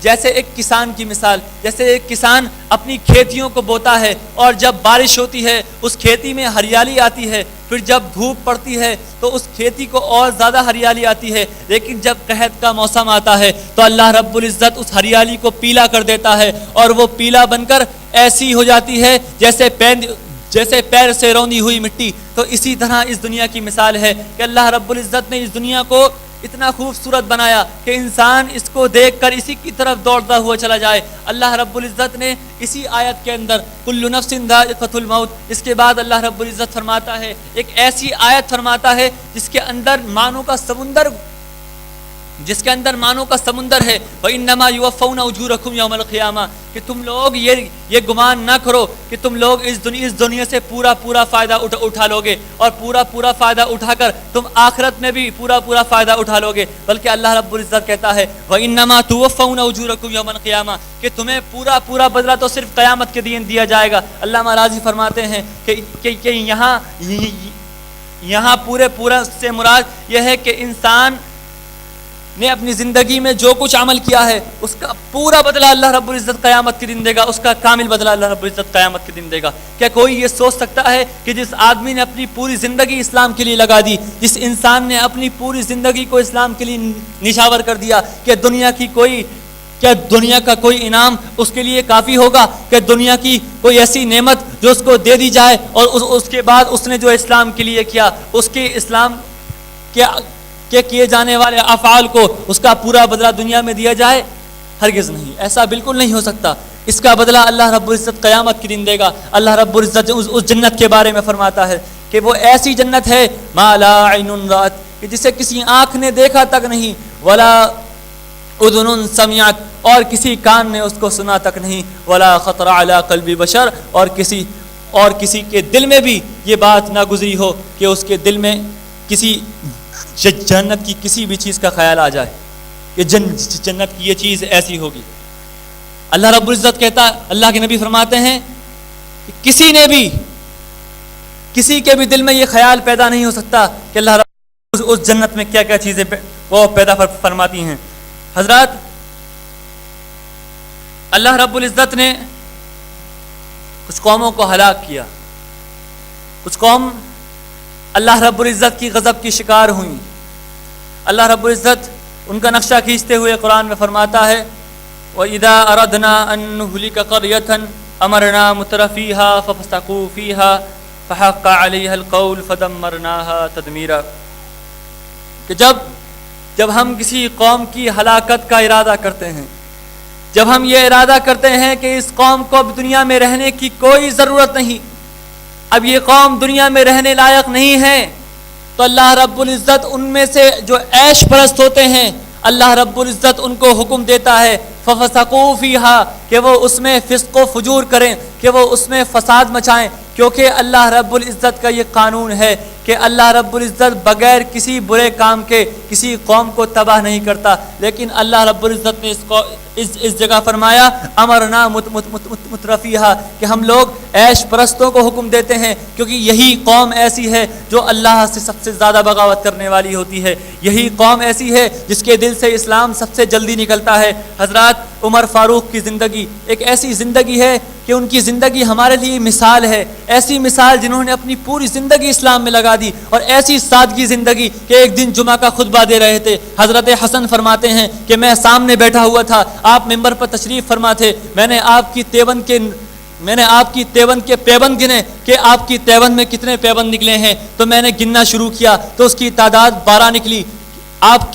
جیسے ایک کسان کی مثال. جیسے ایک کسان اپنی کھیتیوں کو بوتا ہے اور جب بارش ہوتی ہے اس کھیتی میں ہریالی آتی ہے، پھر جب دھوپ پڑتی ہے تو اس کھیتی کو اور زیادہ ہریالی آتی ہے. لیکن جب قحط کا موسم آتا ہے تو اللہ رب العزت اس ہریالی کو پیلا کر دیتا ہے اور وہ پیلا بن کر ایسی ہو جاتی ہے جیسے پیر سے روندی ہوئی مٹی. تو اسی طرح اس دنیا کی مثال ہے کہ اللہ رب العزت نے اس دنیا کو اتنا خوبصورت بنایا کہ انسان اس کو دیکھ کر اسی کی طرف دوڑتا ہوا چلا جائے. اللہ رب العزت نے اسی آیت کے اندر کل نفس ذائقۃ الموت، اس کے بعد اللہ رب العزت فرماتا ہے، ایک ایسی آیت فرماتا ہے جس کے اندر معنوں کا سمندر ہے. وَإِنَّمَا يُوَفَّوْنَ أُجُورَكُمْ يَوْمَ الْقِيَامَةِ، کہ تم لوگ یہ گمان نہ کرو کہ تم لوگ اس دنیا سے پورا فائدہ اٹھا لو گے اور پورا فائدہ اٹھا کر تم آخرت میں بھی پورا فائدہ اٹھا لو گے. بلکہ اللہ رب العزت کہتا ہے وَإِنَّمَا تُوَفَّوْنَ أُجُورَكُمْ يَوْمَ الْقِيَامَةِ، کہ تمہیں پورا بدلہ تو صرف قیامت کے دن دیا جائے گا. علامہ راضی فرماتے ہیں کہ یہاں پورا سے مراد یہ ہے کہ انسان نے اپنی زندگی میں جو کچھ عمل کیا ہے اس کا پورا بدلہ اللہ رب العزت قیامت کے دن دے گا، اس کا کامل بدلہ اللہ رب العزت قیامت کے دن دے گا. کیا کوئی یہ سوچ سکتا ہے کہ جس آدمی نے اپنی پوری زندگی اسلام کے لیے لگا دی، جس انسان نے اپنی پوری زندگی کو اسلام کے لیے نشاور کر دیا، کہ دنیا کا کوئی انعام اس کے لیے کافی ہوگا؟ کہ دنیا کی کوئی ایسی نعمت جو اس کو دے دی جائے اور اس کے بعد اس نے جو اسلام کے لیے کیا، اس کے اسلام کے کیے جانے والے افعال کو اس کا پورا بدلہ دنیا میں دیا جائے؟ ہرگز نہیں. ایسا بالکل نہیں ہو سکتا. اس کا بدلہ اللہ رب العزت قیامت کے دن دے گا. اللہ رب العزت اس جنت کے بارے میں فرماتا ہے کہ وہ ایسی جنت ہے ما لا عین رات، کہ جسے کسی آنکھ نے دیکھا تک نہیں، ولا اذن سمعت، اور کسی کان نے اس کو سنا تک نہیں، ولا خطر علی قلب بشر، اور کسی کے دل میں بھی یہ بات نہ گزری ہو کہ اس کے دل میں کسی جنت کی کسی بھی چیز کا خیال آ جائے کہ جنت کی یہ چیز ایسی ہوگی. اللہ رب العزت کہتا، اللہ کے نبی فرماتے ہیں کہ کسی کے بھی دل میں یہ خیال پیدا نہیں ہو سکتا کہ اللہ رب اس جنت میں کیا چیزیں وہ پیدا فرماتی ہیں. حضرات، اللہ رب العزت نے کچھ قوموں کو ہلاک کیا، کچھ قوم اللہ رب العزت کی غضب کی شکار ہوئیں. اللہ رب العزت ان کا نقشہ کھینچتے ہوئے قرآن میں فرماتا ہے وَإِذَا أَرَدْنَا أَن نُهْلِكَ قَرْيَةً أَمَرْنَا مُتْرَفِيهَا فَفَسَقُوا فِيهَا فَحَقَّ عَلَيْهَا الْقَوْلُ فَدَمَّرْنَاهَا تَدْمِيرًا، کہ جب ہم کسی قوم کی ہلاکت کا ارادہ کرتے ہیں، جب ہم یہ ارادہ کرتے ہیں کہ اس قوم کو اب دنیا میں رہنے کی کوئی ضرورت نہیں، اب یہ قوم دنیا میں رہنے لائق نہیں ہے، تو اللہ رب العزت ان میں سے جو عیش پرست ہوتے ہیں، اللہ رب العزت ان کو حکم دیتا ہے فَفَسَقُوا فِيهَا، کہ وہ اس میں فسق و فجور کریں، کہ وہ اس میں فساد مچائیں. کیونکہ اللہ رب العزت کا یہ قانون ہے کہ اللہ رب العزت بغیر کسی برے کام کے کسی قوم کو تباہ نہیں کرتا. لیکن اللہ رب العزت نے اس جگہ فرمایا امرنا مترفیہا، کہ ہم لوگ عیش پرستوں کو حکم دیتے ہیں، کیونکہ یہی قوم ایسی ہے جو اللہ سے سب سے زیادہ بغاوت کرنے والی ہوتی ہے. یہی قوم ایسی ہے جس کے دل سے اسلام سب سے جلدی نکلتا ہے. حضرات، عمر فاروق کی زندگی ایک ایسی زندگی ہے کہ ان کی زندگی ہمارے لیے مثال ہے، ایسی مثال جنہوں نے اپنی پوری زندگی اسلام میں لگا دی، اور ایسی سادگی زندگی کہ ایک دن جمعہ کا خطبہ دے رہے تھے، حضرت حسن فرماتے ہیں کہ میں سامنے بیٹھا ہوا تھا، آپ ممبر پر تشریف فرما تھے، میں نے آپ کی تیون کے پیبند گنے کہ آپ کی تیون میں کتنے پیبند نکلے ہیں، تو میں نے گننا شروع کیا تو اس کی تعداد 12 نکلی۔ آپ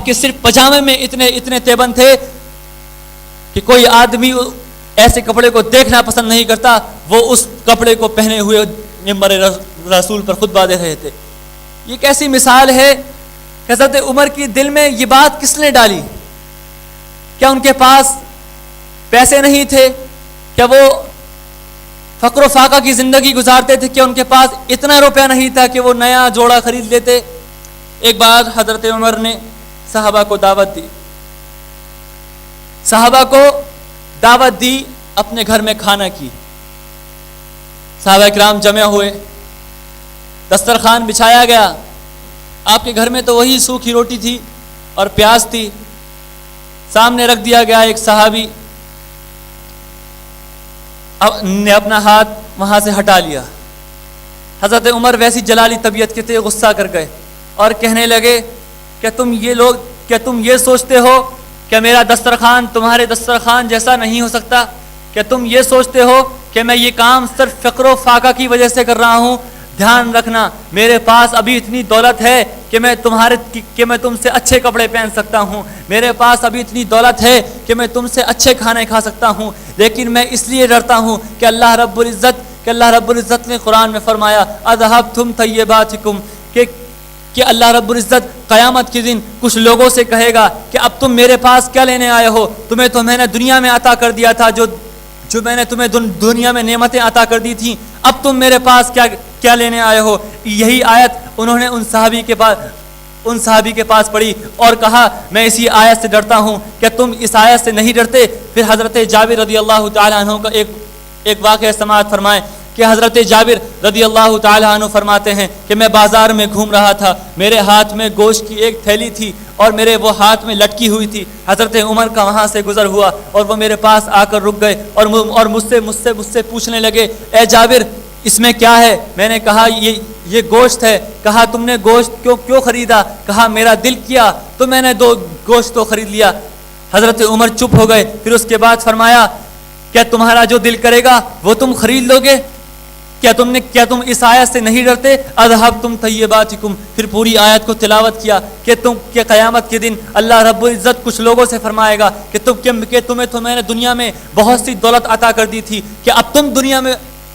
کے صرف پجامے میں اتنے تیبند تھے کہ کوئی آدمی ایسے کپڑے کو دیکھنا پسند نہیں کرتا، وہ اس کپڑے کو پہنے ہوئے ممبر رسول پر خطبہ دے رہے تھے۔ یہ کیسی مثال ہے کہ حضرت عمر کی دل میں یہ بات کس نے ڈالی؟ کیا ان کے پاس پیسے نہیں تھے؟ کیا وہ فقر و فاقہ کی زندگی گزارتے تھے؟ کیا ان کے پاس اتنا روپیہ نہیں تھا کہ وہ نیا جوڑا خرید لیتے؟ ایک بار حضرت عمر نے صحابہ کو دعوت دی اپنے گھر میں کھانا کی۔ صحابہ کرام جمع ہوئے، دسترخوان بچھایا گیا، آپ کے گھر میں تو وہی سوکھی روٹی تھی اور پیاز تھی، سامنے رکھ دیا گیا۔ ایک صحابی نے اپنا ہاتھ وہاں سے ہٹا لیا۔ حضرت عمر ویسی جلالی طبیعت کے تھے، غصہ کر گئے اور کہنے لگے کہ تم یہ سوچتے ہو کہ میرا دسترخوان تمہارے دسترخوان جیسا نہیں ہو سکتا؟ کہ تم یہ سوچتے ہو کہ میں یہ کام صرف فقر و فاقہ کی وجہ سے کر رہا ہوں؟ دھیان رکھنا، میرے پاس ابھی اتنی دولت ہے کہ میں تم سے اچھے کپڑے پہن سکتا ہوں، میرے پاس ابھی اتنی دولت ہے کہ میں تم سے اچھے کھانے کھا سکتا ہوں، لیکن میں اس لیے ڈرتا ہوں کہ اللہ رب العزت نے قرآن میں فرمایا اذھبتم طیباتکم، کہ اللہ رب العزت قیامت کے دن کچھ لوگوں سے کہے گا کہ اب تم میرے پاس کیا لینے آئے ہو؟ تمہیں تو میں نے دنیا میں عطا کر دیا تھا، جو میں نے تمہیں دنیا میں نعمتیں عطا کر دی تھیں، اب تم میرے پاس کیا لینے آئے ہو؟ یہی آیت انہوں نے ان صحابی کے پاس پڑھی اور کہا میں اسی آیت سے ڈرتا ہوں، کہ تم اس آیت سے نہیں ڈرتے؟ پھر حضرت جابر رضی اللہ تعالیٰ عنہ کا ایک واقعہ سماعت فرمائیں کہ حضرت جابر رضی اللہ تعالیٰ عنہ فرماتے ہیں کہ میں بازار میں گھوم رہا تھا، میرے ہاتھ میں گوشت کی ایک تھیلی تھی اور میرے وہ ہاتھ میں لٹکی ہوئی تھی، حضرت عمر کا وہاں سے گزر ہوا اور وہ میرے پاس آ کر رک گئے اور مجھ سے پوچھنے لگے اے جابر اس میں کیا ہے؟ میں نے کہا یہ گوشت ہے۔ کہا تم نے گوشت کیوں خریدا؟ کہا میرا دل کیا تو میں نے 2 گوشت تو خرید لیا۔ حضرت عمر چپ ہو گئے، پھر اس کے بعد فرمایا کیا تمہارا جو دل کرے گا وہ تم خرید لو گے؟ کیا تم اس آیت سے نہیں ڈرتے؟ اذھبتم طیباتکم، پھر پوری آیت کو تلاوت کیا کہ قیامت کے دن اللہ رب العزت کچھ لوگوں سے فرمائے گا کہ تمہیں تو میں نے دنیا میں بہت سی دولت عطا کر دی تھی، کہ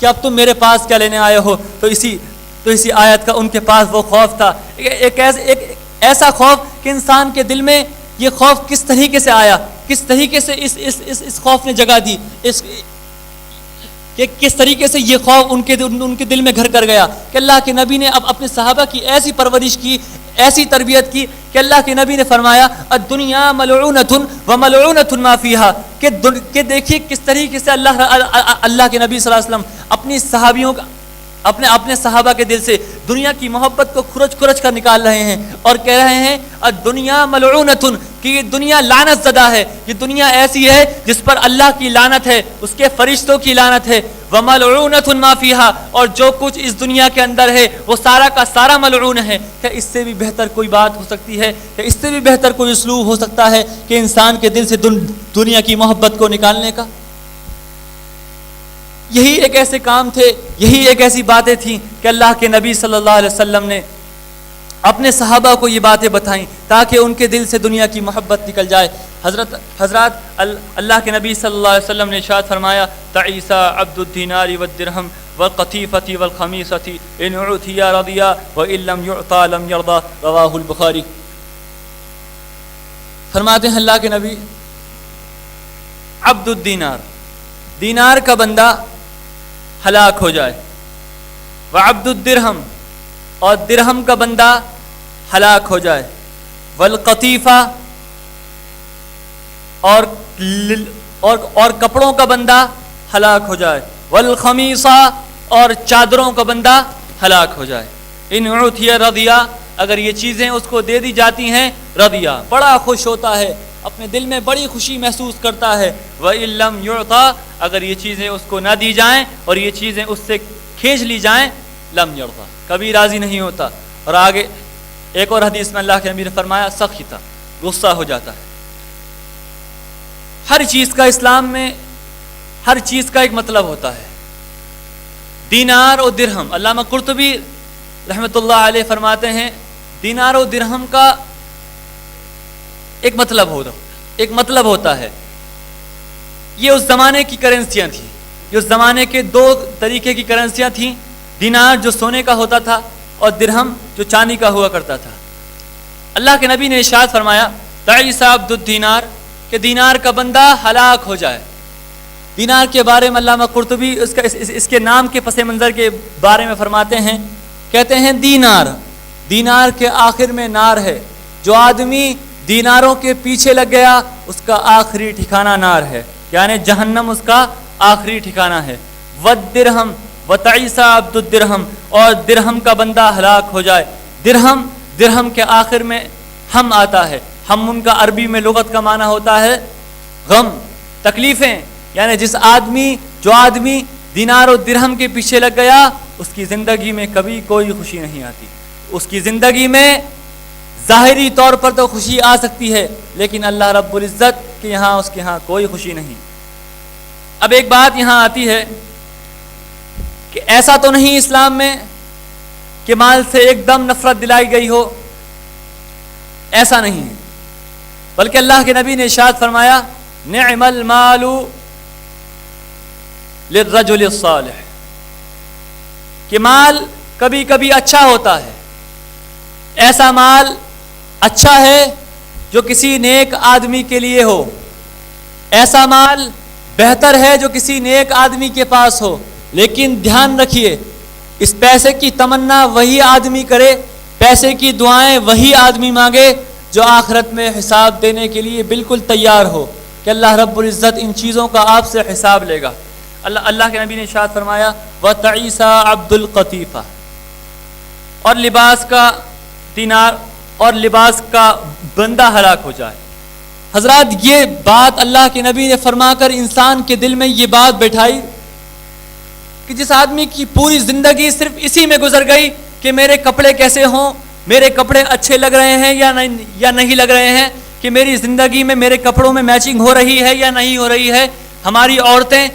اب تم میرے پاس کیا لینے آئے ہو؟ تو اسی آیت کا ان کے پاس وہ خوف تھا، ایک ایسا خوف کہ انسان کے دل میں یہ خوف کس طریقے سے آیا، کس طریقے سے اس خوف نے جگہ دی، کہ کس طریقے سے یہ خوف ان کے دل میں گھر کر گیا کہ اللہ کے نبی نے اب اپنے صحابہ کی ایسی پرورش کی، ایسی تربیت کی کہ اللہ کے نبی نے فرمایا الدنیا ملعونۃ وملعونۃ ما فیہا، کہ دیکھیے کس طریقے سے اللہ کے نبی صلی اللہ علیہ وسلم اپنے صحابہ کے دل سے دنیا کی محبت کو کھرچ کر نکال رہے ہیں اور کہہ رہے ہیں الدنیا ملعونۃ، کہ یہ دنیا لعنت زدہ ہے، یہ دنیا ایسی ہے جس پر اللہ کی لعنت ہے، اس کے فرشتوں کی لعنت ہے، وملعونۃ ما فیہا، اور جو کچھ اس دنیا کے اندر ہے وہ سارا کا سارا ملعون ہے۔ کیا اس سے بھی بہتر کوئی بات ہو سکتی ہے؟ کہ اس سے بھی بہتر کوئی اسلوب ہو سکتا ہے کہ انسان کے دل سے دنیا کی محبت کو نکالنے کا؟ یہی ایک ایسے کام تھے، یہی ایک ایسی باتیں تھیں کہ اللہ کے نبی صلی اللہ علیہ وسلم نے اپنے صحابہ کو یہ باتیں بتائیں تاکہ ان کے دل سے دنیا کی محبت نکل جائے۔ حضرات اللہ کے نبی صلی اللہ علیہ وسلم نے ارشاد فرمایا تعیسا عبد الدینار والدرہم والقطیفۃ والخمیصۃ ان اعطی رضی وان لم یعطى لم یرضى، رواہ البخاری۔ فرماتے ہیں اللہ کے نبی عبد الدینار، دینار کا بندہ ہلاک ہو جائے، وعبد الدرہم، اور درہم کا بندہ ہلاک ہو جائے، والقطیفہ، اور کپڑوں کا بندہ ہلاک ہو جائے، والخمیصہ، اور چادروں کا بندہ ہلاک ہو جائے۔ ان اعطی رضیہ، اگر یہ چیزیں اس کو دے دی جاتی ہیں، رضیہ، بڑا خوش ہوتا ہے، اپنے دل میں بڑی خوشی محسوس کرتا ہے. وَإِن لَّمْ يُعْطَى اگر یہ چیزیں اس کو نہ دی جائیں اور یہ چیزیں اس سے کھینچ لی جائیں لم يرضى کبھی راضی نہیں ہوتا. اور آگے ایک اور حدیث میں اللہ کے نبی نے فرمایا سخط غصہ ہو جاتا ہے. ہر چیز کا اسلام میں ہر چیز کا ایک مطلب ہوتا ہے. دینار اور درہم, علامہ قرطبی رحمۃ اللہ علیہ فرماتے ہیں دینار و درہم کا ایک مطلب ہوتا ہے. یہ اس زمانے کی کرنسیاں تھیں. یہ اس زمانے کے دو طریقے کی کرنسیاں تھیں. دینار جو سونے کا ہوتا تھا اور درہم جو چاندی کا ہوا کرتا تھا. اللہ کے نبی نے ارشاد فرمایا تعیس عبد الدینار کہ دینار کا بندہ ہلاک ہو جائے. دینار کے بارے میں علامہ قرطبی اس کے نام کے پس منظر کے بارے میں فرماتے ہیں, کہتے ہیں دینار کے آخر میں نار ہے. جو آدمی دیناروں کے پیچھے لگ گیا اس کا آخری ٹھکانہ نار ہے, یعنی جہنم اس کا آخری ٹھکانہ ہے. والدرہم وتعیس عبد الدرہم اور درہم کا بندہ ہلاک ہو جائے. درہم کے آخر میں ہم آتا ہے. ہم ان کا عربی میں لغت کا معنی ہوتا ہے غم, تکلیفیں. یعنی جو آدمی دینار و درہم کے پیچھے لگ گیا اس کی زندگی میں کبھی کوئی خوشی نہیں آتی. اس کی زندگی میں ظاہری طور پر تو خوشی آ سکتی ہے لیکن اللہ رب العزت کے یہاں اس کے یہاں کوئی خوشی نہیں. اب ایک بات یہاں آتی ہے کہ ایسا تو نہیں اسلام میں کہ مال سے ایک دم نفرت دلائی گئی ہو, ایسا نہیں ہے. بلکہ اللہ کے نبی نے ارشاد فرمایا نعم المال للرجل الصالح کہ مال کبھی کبھی اچھا ہوتا ہے. ایسا مال اچھا ہے جو کسی نیک آدمی کے لیے ہو. ایسا مال بہتر ہے جو کسی نیک آدمی کے پاس ہو. لیکن دھیان رکھیے اس پیسے کی تمنا وہی آدمی کرے, پیسے کی دعائیں وہی آدمی مانگے جو آخرت میں حساب دینے کے لیے بالکل تیار ہو کہ اللہ رب العزت ان چیزوں کا آپ سے حساب لے گا. اللہ کے نبی نے ارشاد فرمایا وَتَعِيسَ عَبْدُ الْقَطِيفَةِ اور لباس کا دینار اور لباس کا بندہ ہلاک ہو جائے. حضرات یہ بات اللہ کے نبی نے فرما کر انسان کے دل میں یہ بات بیٹھائی کہ جس آدمی کی پوری زندگی صرف اسی میں گزر گئی کہ میرے کپڑے کیسے ہوں, میرے کپڑے اچھے لگ رہے ہیں یا نہیں لگ رہے ہیں, کہ میری زندگی میں میرے کپڑوں میں میچنگ ہو رہی ہے یا نہیں ہو رہی ہے. ہماری عورتیں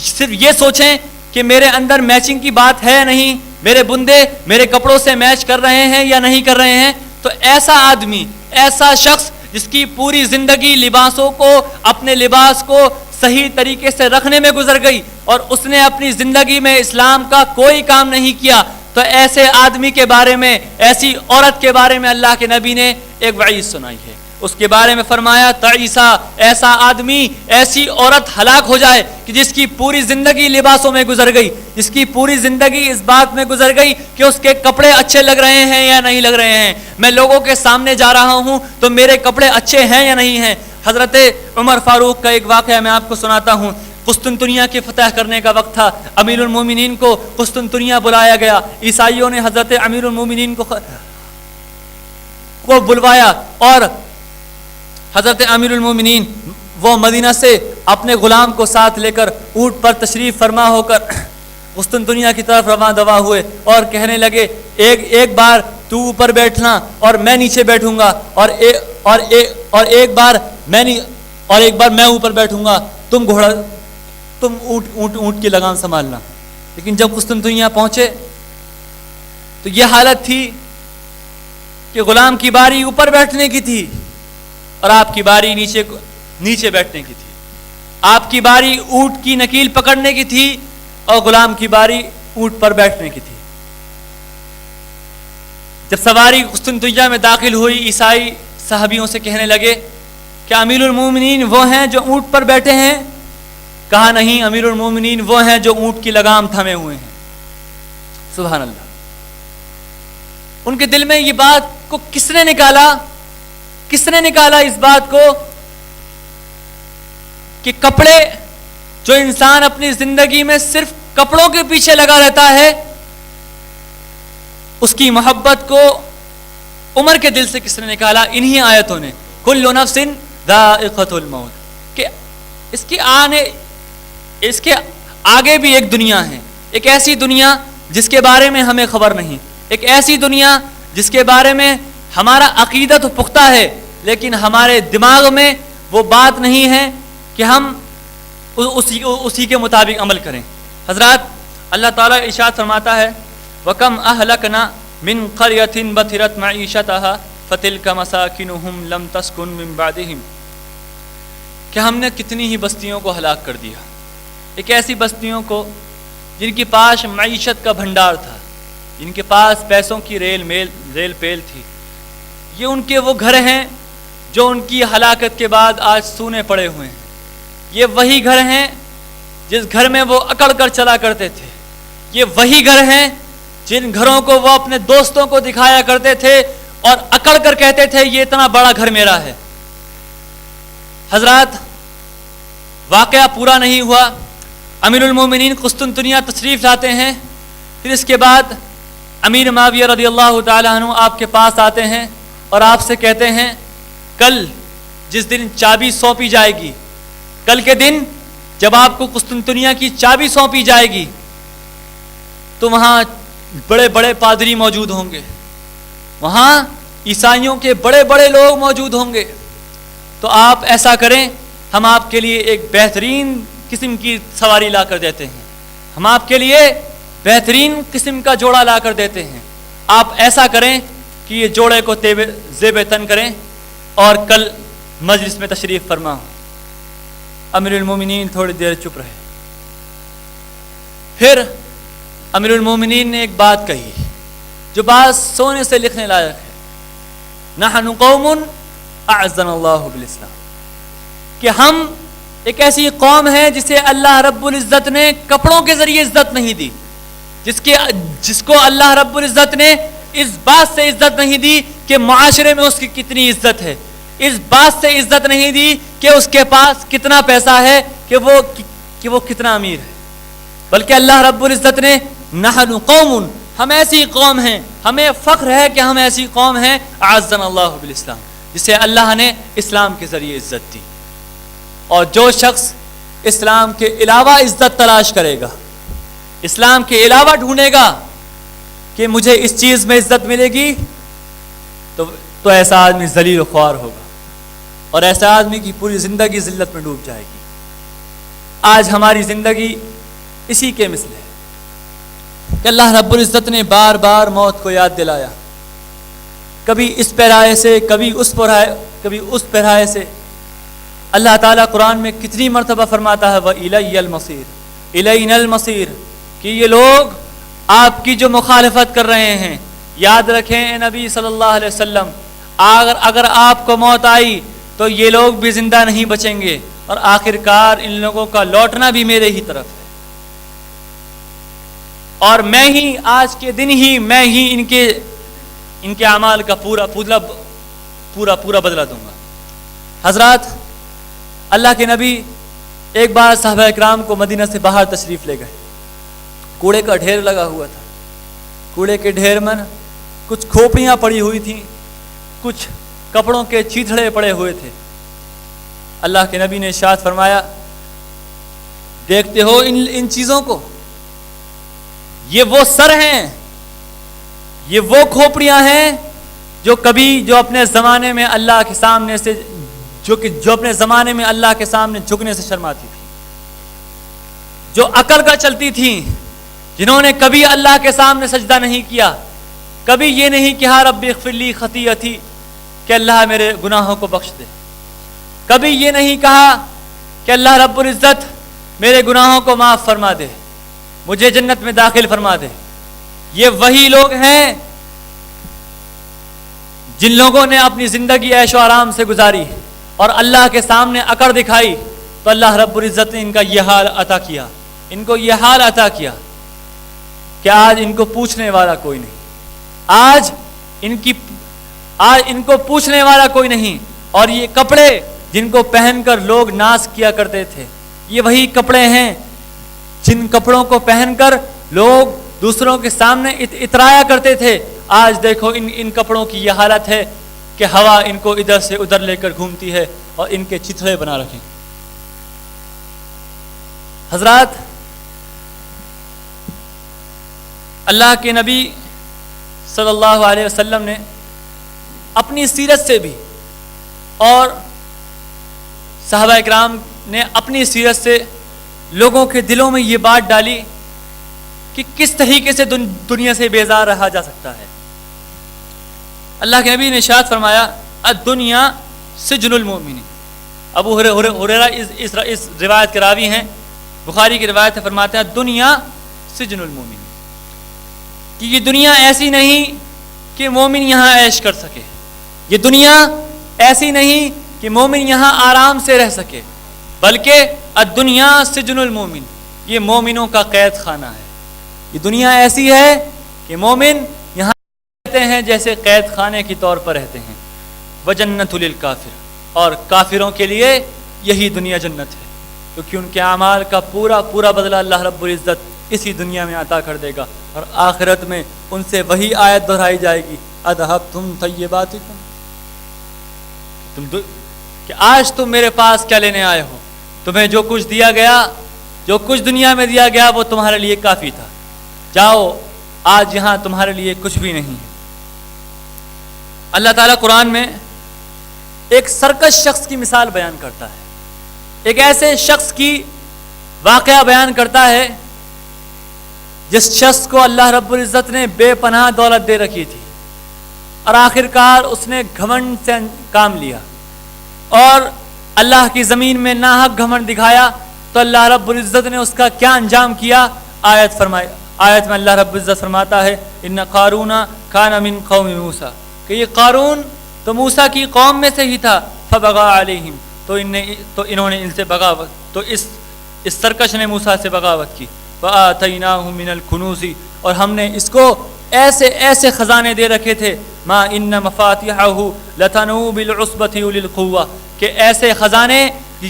صرف یہ سوچیں کہ میرے اندر میچنگ کی بات ہے نہیں, میرے بندے میرے کپڑوں سے میچ کر رہے ہیں یا نہیں کر رہے ہیں. تو ایسا آدمی, ایسا شخص جس کی پوری زندگی لباسوں کو, اپنے لباس کو صحیح طریقے سے رکھنے میں گزر گئی اور اس نے اپنی زندگی میں اسلام کا کوئی کام نہیں کیا, تو ایسے آدمی کے بارے میں, ایسی عورت کے بارے میں اللہ کے نبی نے ایک وعید سنائی ہے. اس کے بارے میں فرمایا تعیسہ ایسا آدمی, ایسی عورت ہلاک ہو جائے کہ جس کی پوری زندگی لباسوں میں گزر گئی, جس کی پوری زندگی اس بات میں گزر گئی کہ اس کے کپڑے اچھے لگ رہے ہیں یا نہیں لگ رہے ہیں. میں لوگوں کے سامنے جا رہا ہوں تو میرے کپڑے اچھے ہیں یا نہیں ہیں. حضرت عمر فاروق کا ایک واقعہ میں آپ کو سناتا ہوں. قسطنطنیہ کے فتح کرنے کا وقت تھا. امیر المومنین کو قسطنطنیہ بلایا گیا. عیسائیوں نے حضرت امیر المومنین کو بلوایا اور حضرت امیر المومنین وہ مدینہ سے اپنے غلام کو ساتھ لے کر اونٹ پر تشریف فرما ہو کر قسطنطنیہ کی طرف رواں دوا ہوئے اور کہنے لگے ایک بار تو اوپر بیٹھنا اور میں نیچے بیٹھوں گا اور ایک بار میں اوپر بیٹھوں گا, تم اونٹ کی لگام سنبھالنا. لیکن جب قسطنطنیہ پہنچے تو یہ حالت تھی کہ غلام کی باری اوپر بیٹھنے کی تھی اور آپ کی باری نیچے بیٹھنے کی تھی. آپ کی باری اونٹ کی نکیل پکڑنے کی تھی اور غلام کی باری اونٹ پر بیٹھنے کی تھی. جب سواری قسطنطنیہ میں داخل ہوئی, عیسائی صحابیوں سے کہنے لگے کہ امیر المومنین وہ ہیں جو اونٹ پر بیٹھے ہیں؟ کہا نہیں, امیر المومنین وہ ہیں جو اونٹ کی لگام تھمے ہوئے ہیں. سبحان اللہ. ان کے دل میں یہ بات کو کس نے نکالا اس بات کو کہ کپڑے, جو انسان اپنی زندگی میں صرف کپڑوں کے پیچھے لگا رہتا ہے, اس کی محبت کو عمر کے دل سے کس نے نکالا؟ انہی آیتوں نے. کل نفس ذائقۃ الموت، کہ اس کے آگے بھی ایک دنیا ہے، ایک ایسی دنیا جس کے بارے میں ہمیں خبر نہیں، ایک ایسی دنیا جس کے بارے میں ہمارا عقیدہ تو پختہ ہے لیکن ہمارے دماغ میں وہ بات نہیں ہے کہ ہم اسی کے مطابق عمل کریں۔ حضرات، اللہ تعالیٰ ارشاد فرماتا ہے وَكَمْ أَهْلَكْنَا مِنْ قَرْيَةٍ بَطِرَتْ مَعِيشَتَهَا فَتِلْكَ مَسَاكِنُهُمْ لَمْ تَسْكُنْ مِنْ بَعْدِهِمْ، کہ ہم نے کتنی ہی بستیوں کو ہلاک کر دیا، ایک ایسی بستیوں کو جن کے پاس معیشت کا بھنڈار تھا، جن کے پاس پیسوں کی ریل پیل تھی، یہ ان کے وہ گھر ہیں جو ان کی ہلاکت کے بعد آج سونے پڑے ہوئے ہیں۔ یہ وہی گھر ہیں جس گھر میں وہ اکڑ کر چلا کرتے تھے، یہ وہی گھر ہیں جن گھروں کو وہ اپنے دوستوں کو دکھایا کرتے تھے اور اکڑ کر کہتے تھے یہ اتنا بڑا گھر میرا ہے۔ حضرات، واقعہ پورا نہیں ہوا، امیر المومنین قسطنطنیہ تشریف لاتے ہیں، پھر اس کے بعد امیر معاویہ رضی اللہ تعالیٰ عنہ آپ کے پاس آتے ہیں اور آپ سے کہتے ہیں کل جس دن چابی سونپی جائے گی، کل کے دن جب آپ کو قسطنطنیہ کی چابی سونپی جائے گی تو وہاں بڑے بڑے پادری موجود ہوں گے، وہاں عیسائیوں کے بڑے بڑے لوگ موجود ہوں گے، تو آپ ایسا کریں ہم آپ کے لیے ایک بہترین قسم کی سواری لا کر دیتے ہیں، ہم آپ کے لیے بہترین قسم کا جوڑا لا کر دیتے ہیں، آپ ایسا کریں کہ یہ جوڑے کو زیب تن کریں اور کل مجلس میں تشریف فرما۔ امیر المومنین تھوڑی دیر چپ رہے، پھر امیر المومنین نے ایک بات کہی جو بات سونے سے لکھنے لائق ہے، نحن قوم اعزنا اللہ بالاسلام، کہ ہم ایک ایسی قوم ہے جسے اللہ رب العزت نے کپڑوں کے ذریعے عزت نہیں دی، جس کو اللہ رب العزت نے اس بات سے عزت نہیں دی کہ معاشرے میں اس کی کتنی عزت ہے، اس بات سے عزت نہیں دی کہ اس کے پاس کتنا پیسہ ہے، کہ وہ کتنا امیر ہے، بلکہ اللہ رب العزت نے نحن قوم، ہم ایسی قوم ہیں، ہمیں فخر ہے کہ ہم ایسی قوم ہیں اعزنا اللہ بالاسلام، جسے اللہ نے اسلام کے ذریعے عزت دی۔ اور جو شخص اسلام کے علاوہ عزت تلاش کرے گا، اسلام کے علاوہ ڈھونڈے گا کہ مجھے اس چیز میں عزت ملے گی، تو ایسا آدمی ذلیل و خوار ہوگا اور ایسا آدمی کی پوری زندگی ذلت میں ڈوب جائے گی۔ آج ہماری زندگی اسی کے مثل ہے کہ اللہ رب العزت نے بار بار موت کو یاد دلایا، کبھی اس پہرائے سے، کبھی اس پہرائے سے۔ اللہ تعالیٰ قرآن میں کتنی مرتبہ فرماتا ہے وَإِلَيَّ الْمَصِيرُ إِلَيْنَا الْمَصِيرُ، کہ یہ لوگ آپ کی جو مخالفت کر رہے ہیں، یاد رکھیں اے نبی صلی اللہ علیہ وسلم، اگر آپ کو موت آئی تو یہ لوگ بھی زندہ نہیں بچیں گے اور آخرکار ان لوگوں کا لوٹنا بھی میرے ہی طرف ہے، اور میں ہی آج کے دن ہی میں ہی ان کے اعمال کا پورا بدلہ دوں گا۔ حضرات، اللہ کے نبی ایک بار صحابہ اکرام کو مدینہ سے باہر تشریف لے گئے، کوڑے کا ڈھیر لگا ہوا تھا، کوڑے کے ڈھیر میں کچھ کھوپڑیاں پڑی ہوئی تھیں، کچھ کپڑوں کے چیتھڑے پڑے ہوئے تھے۔ اللہ کے نبی نے ارشاد فرمایا دیکھتے ہو ان چیزوں کو، یہ وہ سر ہیں، یہ وہ کھوپڑیاں ہیں جو اپنے زمانے میں اللہ کے سامنے سے جو اپنے زمانے میں اللہ کے سامنے جھکنے سے شرماتی تھی، جو اکڑ کر چلتی تھیں، جنہوں نے کبھی اللہ کے سامنے سجدہ نہیں کیا، کبھی یہ نہیں کہا رب اغفر لی خطیئتی کہ اللہ میرے گناہوں کو بخش دے، کبھی یہ نہیں کہا کہ اللہ رب العزت میرے گناہوں کو معاف فرما دے، مجھے جنت میں داخل فرما دے۔ یہ وہی لوگ ہیں جن لوگوں نے اپنی زندگی عیش و آرام سے گزاری اور اللہ کے سامنے اکڑ دکھائی تو اللہ رب العزت نے ان کا یہ حال عطا کیا، ان کو یہ حال عطا کیا کہ آج ان کو پوچھنے والا کوئی نہیں، آج ان کو پوچھنے والا کوئی نہیں، اور یہ کپڑے جن کو پہن کر لوگ ناز کیا کرتے تھے، یہ وہی کپڑے ہیں جن کپڑوں کو پہن کر لوگ دوسروں کے سامنے اترایا کرتے تھے۔ آج دیکھو ان کپڑوں کی یہ حالت ہے کہ ہوا ان کو ادھر سے ادھر لے کر گھومتی ہے اور ان کے چتھڑے بنا رکھیں۔ حضرات، اللہ کے نبی صلی اللہ علیہ وسلم نے اپنی سیرت سے بھی اور صحابہ اکرام نے اپنی سیرت سے لوگوں کے دلوں میں یہ بات ڈالی کہ کس طریقے سے دنیا سے بیزار رہا جا سکتا ہے۔ اللہ کے نبی نے ارشاد فرمایا الدنیا سجن المؤمن۔ ابو ہریرہ اس روایت کے راوی ہیں، بخاری کی روایت ہے، فرماتے ہیں دنیا سجن المؤمن، کہ یہ دنیا ایسی نہیں کہ مومن یہاں عیش کر سکے، یہ دنیا ایسی نہیں کہ مومن یہاں آرام سے رہ سکے، بلکہ الدنیا سجن المؤمن، یہ مومنوں کا قید خانہ ہے۔ یہ دنیا ایسی ہے کہ مومن یہاں رہتے ہیں جیسے قید خانے کی طور پر رہتے ہیں۔ وجنت للکافر، اور کافروں کے لیے یہی دنیا جنت ہے، کیونکہ ان کے اعمال کا پورا بدلہ اللہ رب العزت اسی دنیا میں عطا کر دے گا، اور آخرت میں ان سے وہی آیت دہرائی جائے گی اذهبتم طیباتکم، کہ آج تم میرے پاس کیا لینے آئے ہو، تمہیں جو کچھ دیا گیا، جو کچھ دنیا میں دیا گیا وہ تمہارے لیے کافی تھا، جاؤ آج یہاں تمہارے لیے کچھ بھی نہیں ہے۔ اللہ تعالیٰ قرآن میں ایک سرکش شخص کی مثال بیان کرتا ہے، ایک ایسے شخص کی واقعہ بیان کرتا ہے جس شخص کو اللہ رب العزت نے بے پناہ دولت دے رکھی تھی، اور آخر کار اس نے گھمنڈ سے کام لیا اور اللہ کی زمین میں ناحق گھمنڈ دکھایا، تو اللہ رب العزت نے اس کا کیا انجام کیا؟ آیت میں اللہ رب العزت فرماتا ہے ان قارون کان من قوم موسیٰ، کہ یہ قارون تو موسیٰ کی قوم میں سے ہی تھا، فبغى علیہم، تو انہوں نے ان سے بغاوت، تو اس سرکش نے موسیٰ سے بغاوت کی۔ وآتیناہ من الکنوز، اور ہم نے اس کو ایسے خزانے دے رکھے تھے، ما ان مفاتیحہ لتنوء بالعصبۃ اولی القوہ، کہ ایسے خزانے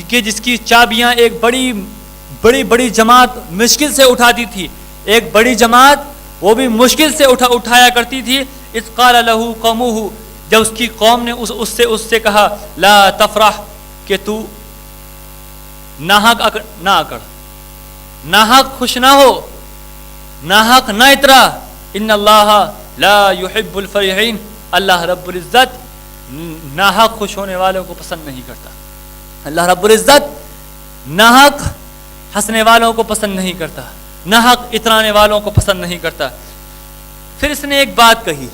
کہ جس کی چابیاں ایک بڑی جماعت مشکل سے اٹھاتی تھی، ایک بڑی جماعت وہ بھی مشکل سے اٹھایا کرتی تھی۔ اذ قال له قومه، جب اس کی قوم نے اس سے کہا لا تفرح، کہ تو ناحق نہ اکڑ، ناحق خوش نہ ہو، ناحق نہ اترا، ان اللہ لا يحب الفرحین، اللہ رب العزت ناحق خوش ہونے والوں کو پسند نہیں کرتا، اللہ رب العزت ناحق ہنسنے والوں کو پسند نہیں کرتا، ناحق اترانے والوں کو پسند نہیں کرتا۔ پھر اس نے ایک بات کہی،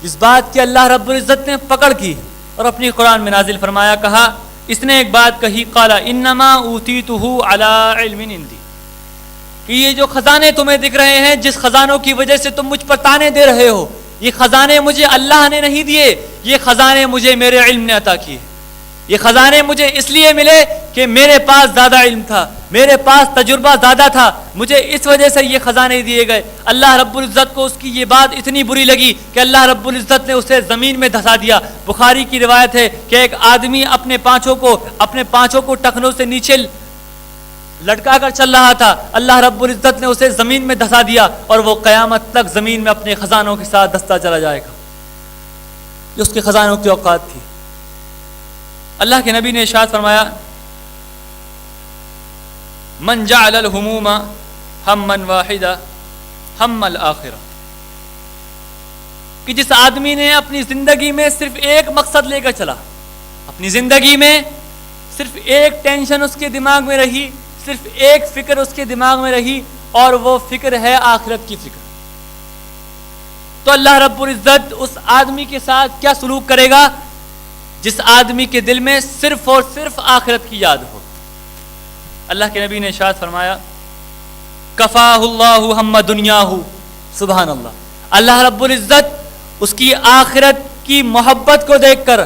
اس بات کی اللہ رب العزت نے پکڑ کی اور اپنی قرآن میں نازل فرمایا، کہا اس نے ایک بات کہی قال انما اوتیتہ علی علم عندی، کہ یہ جو خزانے تمہیں دکھ رہے ہیں، جس خزانوں کی وجہ سے تم مجھ پر تانے دے رہے ہو، یہ خزانے مجھے اللہ نے نہیں دیے، یہ خزانے مجھے میرے علم نے عطا کیے، یہ خزانے مجھے اس لیے ملے کہ میرے پاس زیادہ علم تھا، میرے پاس تجربہ زیادہ تھا، مجھے اس وجہ سے یہ خزانے دیے گئے۔ اللہ رب العزت کو اس کی یہ بات اتنی بری لگی کہ اللہ رب العزت نے اسے زمین میں دھسا دیا۔ بخاری کی روایت ہے کہ ایک آدمی اپنے پانچوں کو ٹخنوں سے نیچے لٹکا کر چل رہا تھا، اللہ رب العزت نے اسے زمین میں دھسا دیا اور وہ قیامت تک زمین میں اپنے خزانوں کے ساتھ دھستا چلا جائے گا۔ یہ اس کے خزانوں کی اوقات تھی۔ اللہ کے نبی نے ارشاد فرمایا من جعل الہموم ہما واحدا ہم الآخرہ، کہ جس آدمی نے اپنی زندگی میں صرف ایک مقصد لے کر چلا، اپنی زندگی میں صرف ایک ٹینشن اس کے دماغ میں رہی، صرف ایک فکر اس کے دماغ میں رہی، اور وہ فکر ہے آخرت کی فکر، تو اللہ رب العزت اس آدمی کے ساتھ کیا سلوک کرے گا؟ جس آدمی کے دل میں صرف اور صرف آخرت کی یاد ہو۔ اللہ کے نبی نے ارشاد فرمایا کفاہ اللہ ہم دنیاہ، سبحان اللہ، اللہ رب العزت اس کی آخرت کی محبت کو دیکھ کر،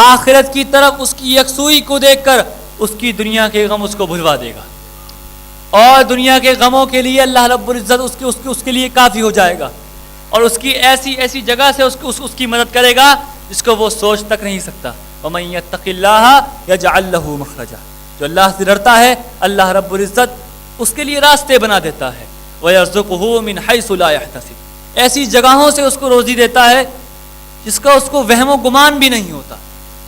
آخرت کی طرف اس کی یکسوئی کو دیکھ کر اس کی دنیا کے غم اس کو بھلوا دے گا، اور دنیا کے غموں کے لیے اللہ رب العزت اس کے لیے کافی ہو جائے گا، اور اس کی ایسی جگہ سے اس کی مدد کرے گا جس کو وہ سوچ تک نہیں سکتا۔ وَمَن يَتَّقِ اللَّهَ يَجْعَل لَّهُ مَخْرَجًا، جو اللہ سے ڈرتا ہے اللہ رب العزت اس کے لیے راستے بنا دیتا ہے۔ وَيَرْزُقُهُ مِنْ حَيْثُ لَا يَحْتَسِبُ، ایسی جگہوں سے اس کو روزی دیتا ہے جس کا اس کو وہم و گمان بھی نہیں ہوتا،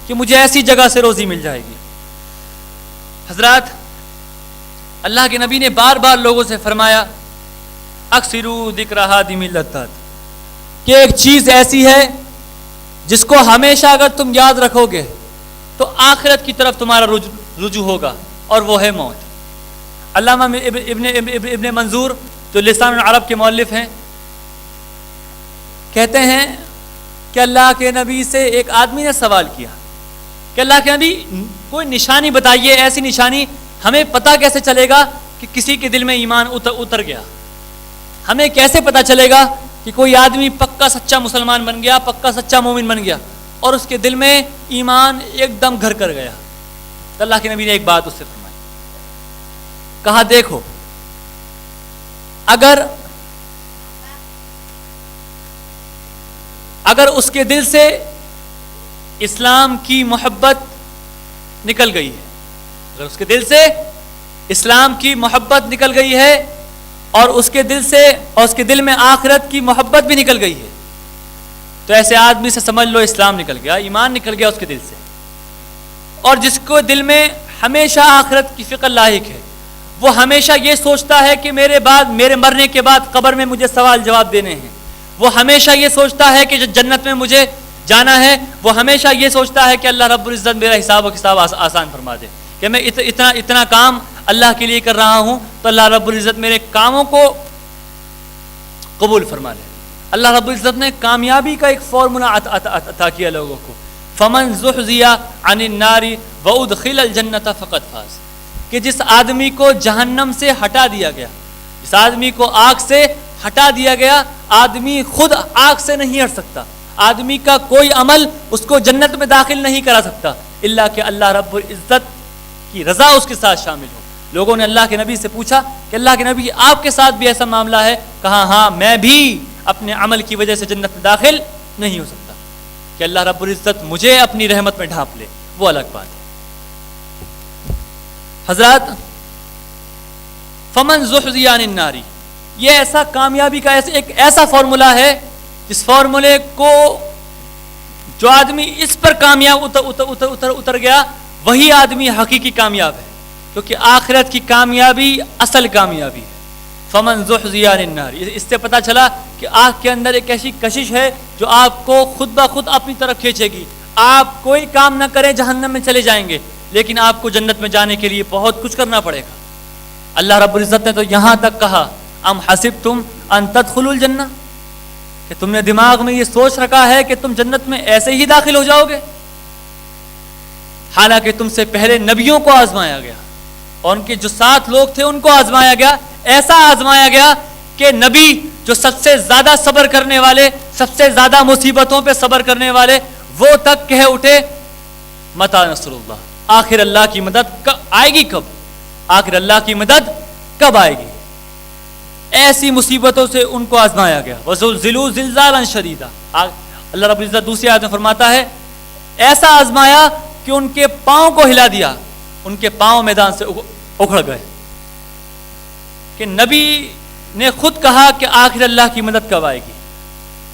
کہ مجھے ایسی جگہ سے روزی مل جائے گی. حضرات، اللہ کے نبی نے بار بار لوگوں سے فرمایا اکثروا ذکر ہادم اللذات، کہ ایک چیز ایسی ہے جس کو ہمیشہ اگر تم یاد رکھو گے تو آخرت کی طرف تمہارا رجوع ہوگا، اور وہ ہے موت. علامہ ابن منظور جو لسان العرب کے مؤلف ہیں کہتے ہیں کہ اللہ کے نبی سے ایک آدمی نے سوال کیا کہ اللہ کے نبی کوئی نشانی بتائیے، ایسی نشانی ہمیں پتہ کیسے چلے گا کہ کسی کے دل میں ایمان اتر گیا، ہمیں کیسے پتہ چلے گا کہ کوئی آدمی پکا سچا مسلمان بن گیا، پکا سچا مومن بن گیا اور اس کے دل میں ایمان ایک دم گھر کر گیا. تو اللہ کے نبی نے ایک بات اس سے فرمائی، کہا دیکھو اگر اس کے دل سے اسلام کی محبت نکل گئی ہے، اگر اس کے دل سے اسلام کی محبت نکل گئی ہے اور اس کے دل میں آخرت کی محبت بھی نکل گئی ہے، تو ایسے آدمی سے سمجھ لو اسلام نکل گیا، ایمان نکل گیا اس کے دل سے. اور جس کو دل میں ہمیشہ آخرت کی فکر لاحق ہے، وہ ہمیشہ یہ سوچتا ہے کہ میرے مرنے کے بعد قبر میں مجھے سوال جواب دینے ہیں، وہ ہمیشہ یہ سوچتا ہے کہ جنت میں مجھے جانا ہے، وہ ہمیشہ یہ سوچتا ہے کہ اللہ رب العزت میرا حساب و کتاب آسان فرما دے، کہ میں اتنا کام اللہ کے لیے کر رہا ہوں تو اللہ رب العزت میرے کاموں کو قبول فرما لے. اللہ رب العزت نے کامیابی کا ایک فارمولا عطا کیا لوگوں کو، فمن زحزح عن النار وادخل الجنۃ فقد فاز، کہ جس آدمی کو جہنم سے ہٹا دیا گیا، جس آدمی کو آگ سے ہٹا دیا گیا، آدمی خود آگ سے نہیں ہٹ سکتا، آدمی کا کوئی عمل اس کو جنت میں داخل نہیں کرا سکتا الا کہ اللہ رب العزت کی رضا اس کے ساتھ شامل ہو. لوگوں نے اللہ کے نبی سے پوچھا کہ اللہ کے نبی آپ کے ساتھ بھی ایسا معاملہ ہے؟ کہا ہاں، میں بھی اپنے عمل کی وجہ سے جنت میں داخل نہیں ہو سکتا، کہ اللہ رب العزت مجھے اپنی رحمت میں ڈھانپ لے وہ الگ بات ہے. حضرات، فمن زحزح عن النار، یہ ایسا کامیابی کا ایک ایسا فارمولا ہے جس فارمولے کو جو آدمی اس پر کامیاب اتر گیا وہی آدمی حقیقی کامیاب ہے، کیونکہ آخرت کی کامیابی اصل کامیابی ہے. فمن زحزح عن النار، اس سے پتہ چلا کہ آگ کے اندر ایک ایسی کشش ہے جو آپ کو خود بخود اپنی طرف کھینچے گی. آپ کوئی کام نہ کریں جہنم میں چلے جائیں گے، لیکن آپ کو جنت میں جانے کے لیے بہت کچھ کرنا پڑے گا. اللہ رب العزت نے تو یہاں تک کہا ام حسبتم ان تدخلوا الجنہ، کہ تم نے دماغ میں یہ سوچ رکھا ہے کہ تم جنت میں ایسے ہی داخل ہو جاؤ گے، حالانکہ تم سے پہلے نبیوں کو آزمایا گیا اور ان کے جو 7 لوگ تھے ان کو آزمایا گیا، ایسا آزمایا گیا کہ نبی جو سب سے زیادہ صبر کرنے والے، سب سے زیادہ مصیبتوں پہ صبر کرنے والے، وہ تک کہہ اٹھے متی نصر اللہ، آخر اللہ کی مدد آئے گی کب، آخر اللہ کی مدد کب آئے گی. ایسی مصیبتوں سے ان کو آزمایا گیا. وزلزلوا زلزالا شدیدا، اللہ رب العزت دوسری آیت میں فرماتا ہے ایسا آزمایا کہ ان کے پاؤں کو ہلا دیا، ان کے پاؤں میدان سے اکھڑ گئے. کہ نبی نے خود کہا کہ آخر اللہ کی مدد کب آئے گی.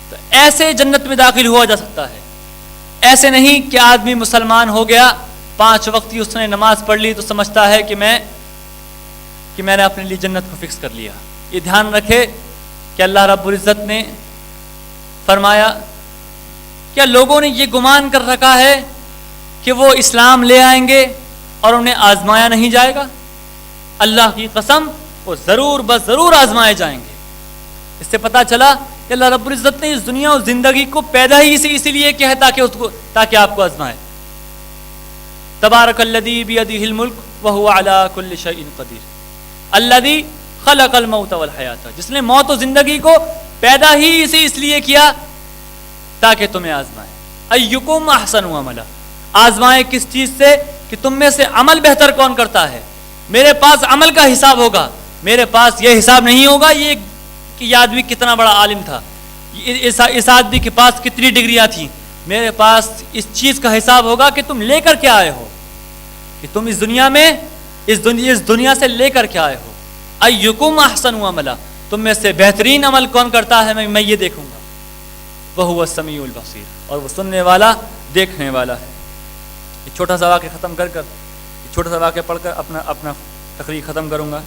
تو ایسے جنت میں داخل ہوا جا سکتا ہے، ایسے نہیں کہ آدمی مسلمان ہو گیا، 5 وقت کی اس نے نماز پڑھ لی تو سمجھتا ہے کہ میں نے اپنے لیے جنت کو فکس کر لیا. یہ دھیان رکھے کہ اللہ رب العزت نے فرمایا کیا لوگوں نے یہ گمان کر رکھا ہے کہ وہ اسلام لے آئیں گے اور انہیں آزمایا نہیں جائے گا؟ اللہ کی قسم وہ ضرور ضرور آزمائے جائیں گے. اس سے پتہ چلا کہ اللہ رب العزت نے اس دنیا اور زندگی کو پیدا ہی اسی لیے کیا ہے تاکہ آپ کو آزمائے. تبارک الذی بیدہ الملک وہو علی کل شیء قدیر الذی خلق الموت والحیات، جس نے موت و زندگی کو پیدا ہی اس لیے کیا تاکہ تمہیں آزمائے. ایکم احسن عملا، آزمائے کس چیز سے؟ کہ تم میں سے عمل بہتر کون کرتا ہے. میرے پاس عمل کا حساب ہوگا، میرے پاس یہ حساب نہیں ہوگا کہ یہ آدمی کتنا بڑا عالم تھا، اس آدمی کے پاس کتنی ڈگریاں تھیں. میرے پاس اس چیز کا حساب ہوگا کہ تم لے کر کیا آئے ہو، کہ تم اس دنیا میں اس دنیا سے لے کر کیا آئے ہو. ایکم احسن عملا، تم میں سے بہترین عمل کون کرتا ہے میں یہ دیکھوں گا. وہو السمیع البصیر، اور وہ سننے والا دیکھنے والا ہے. یہ چھوٹا سا واقعہ ختم کر کر، یہ چھوٹا سا واقعہ پڑھ کر اپنا تقریر ختم کروں گا.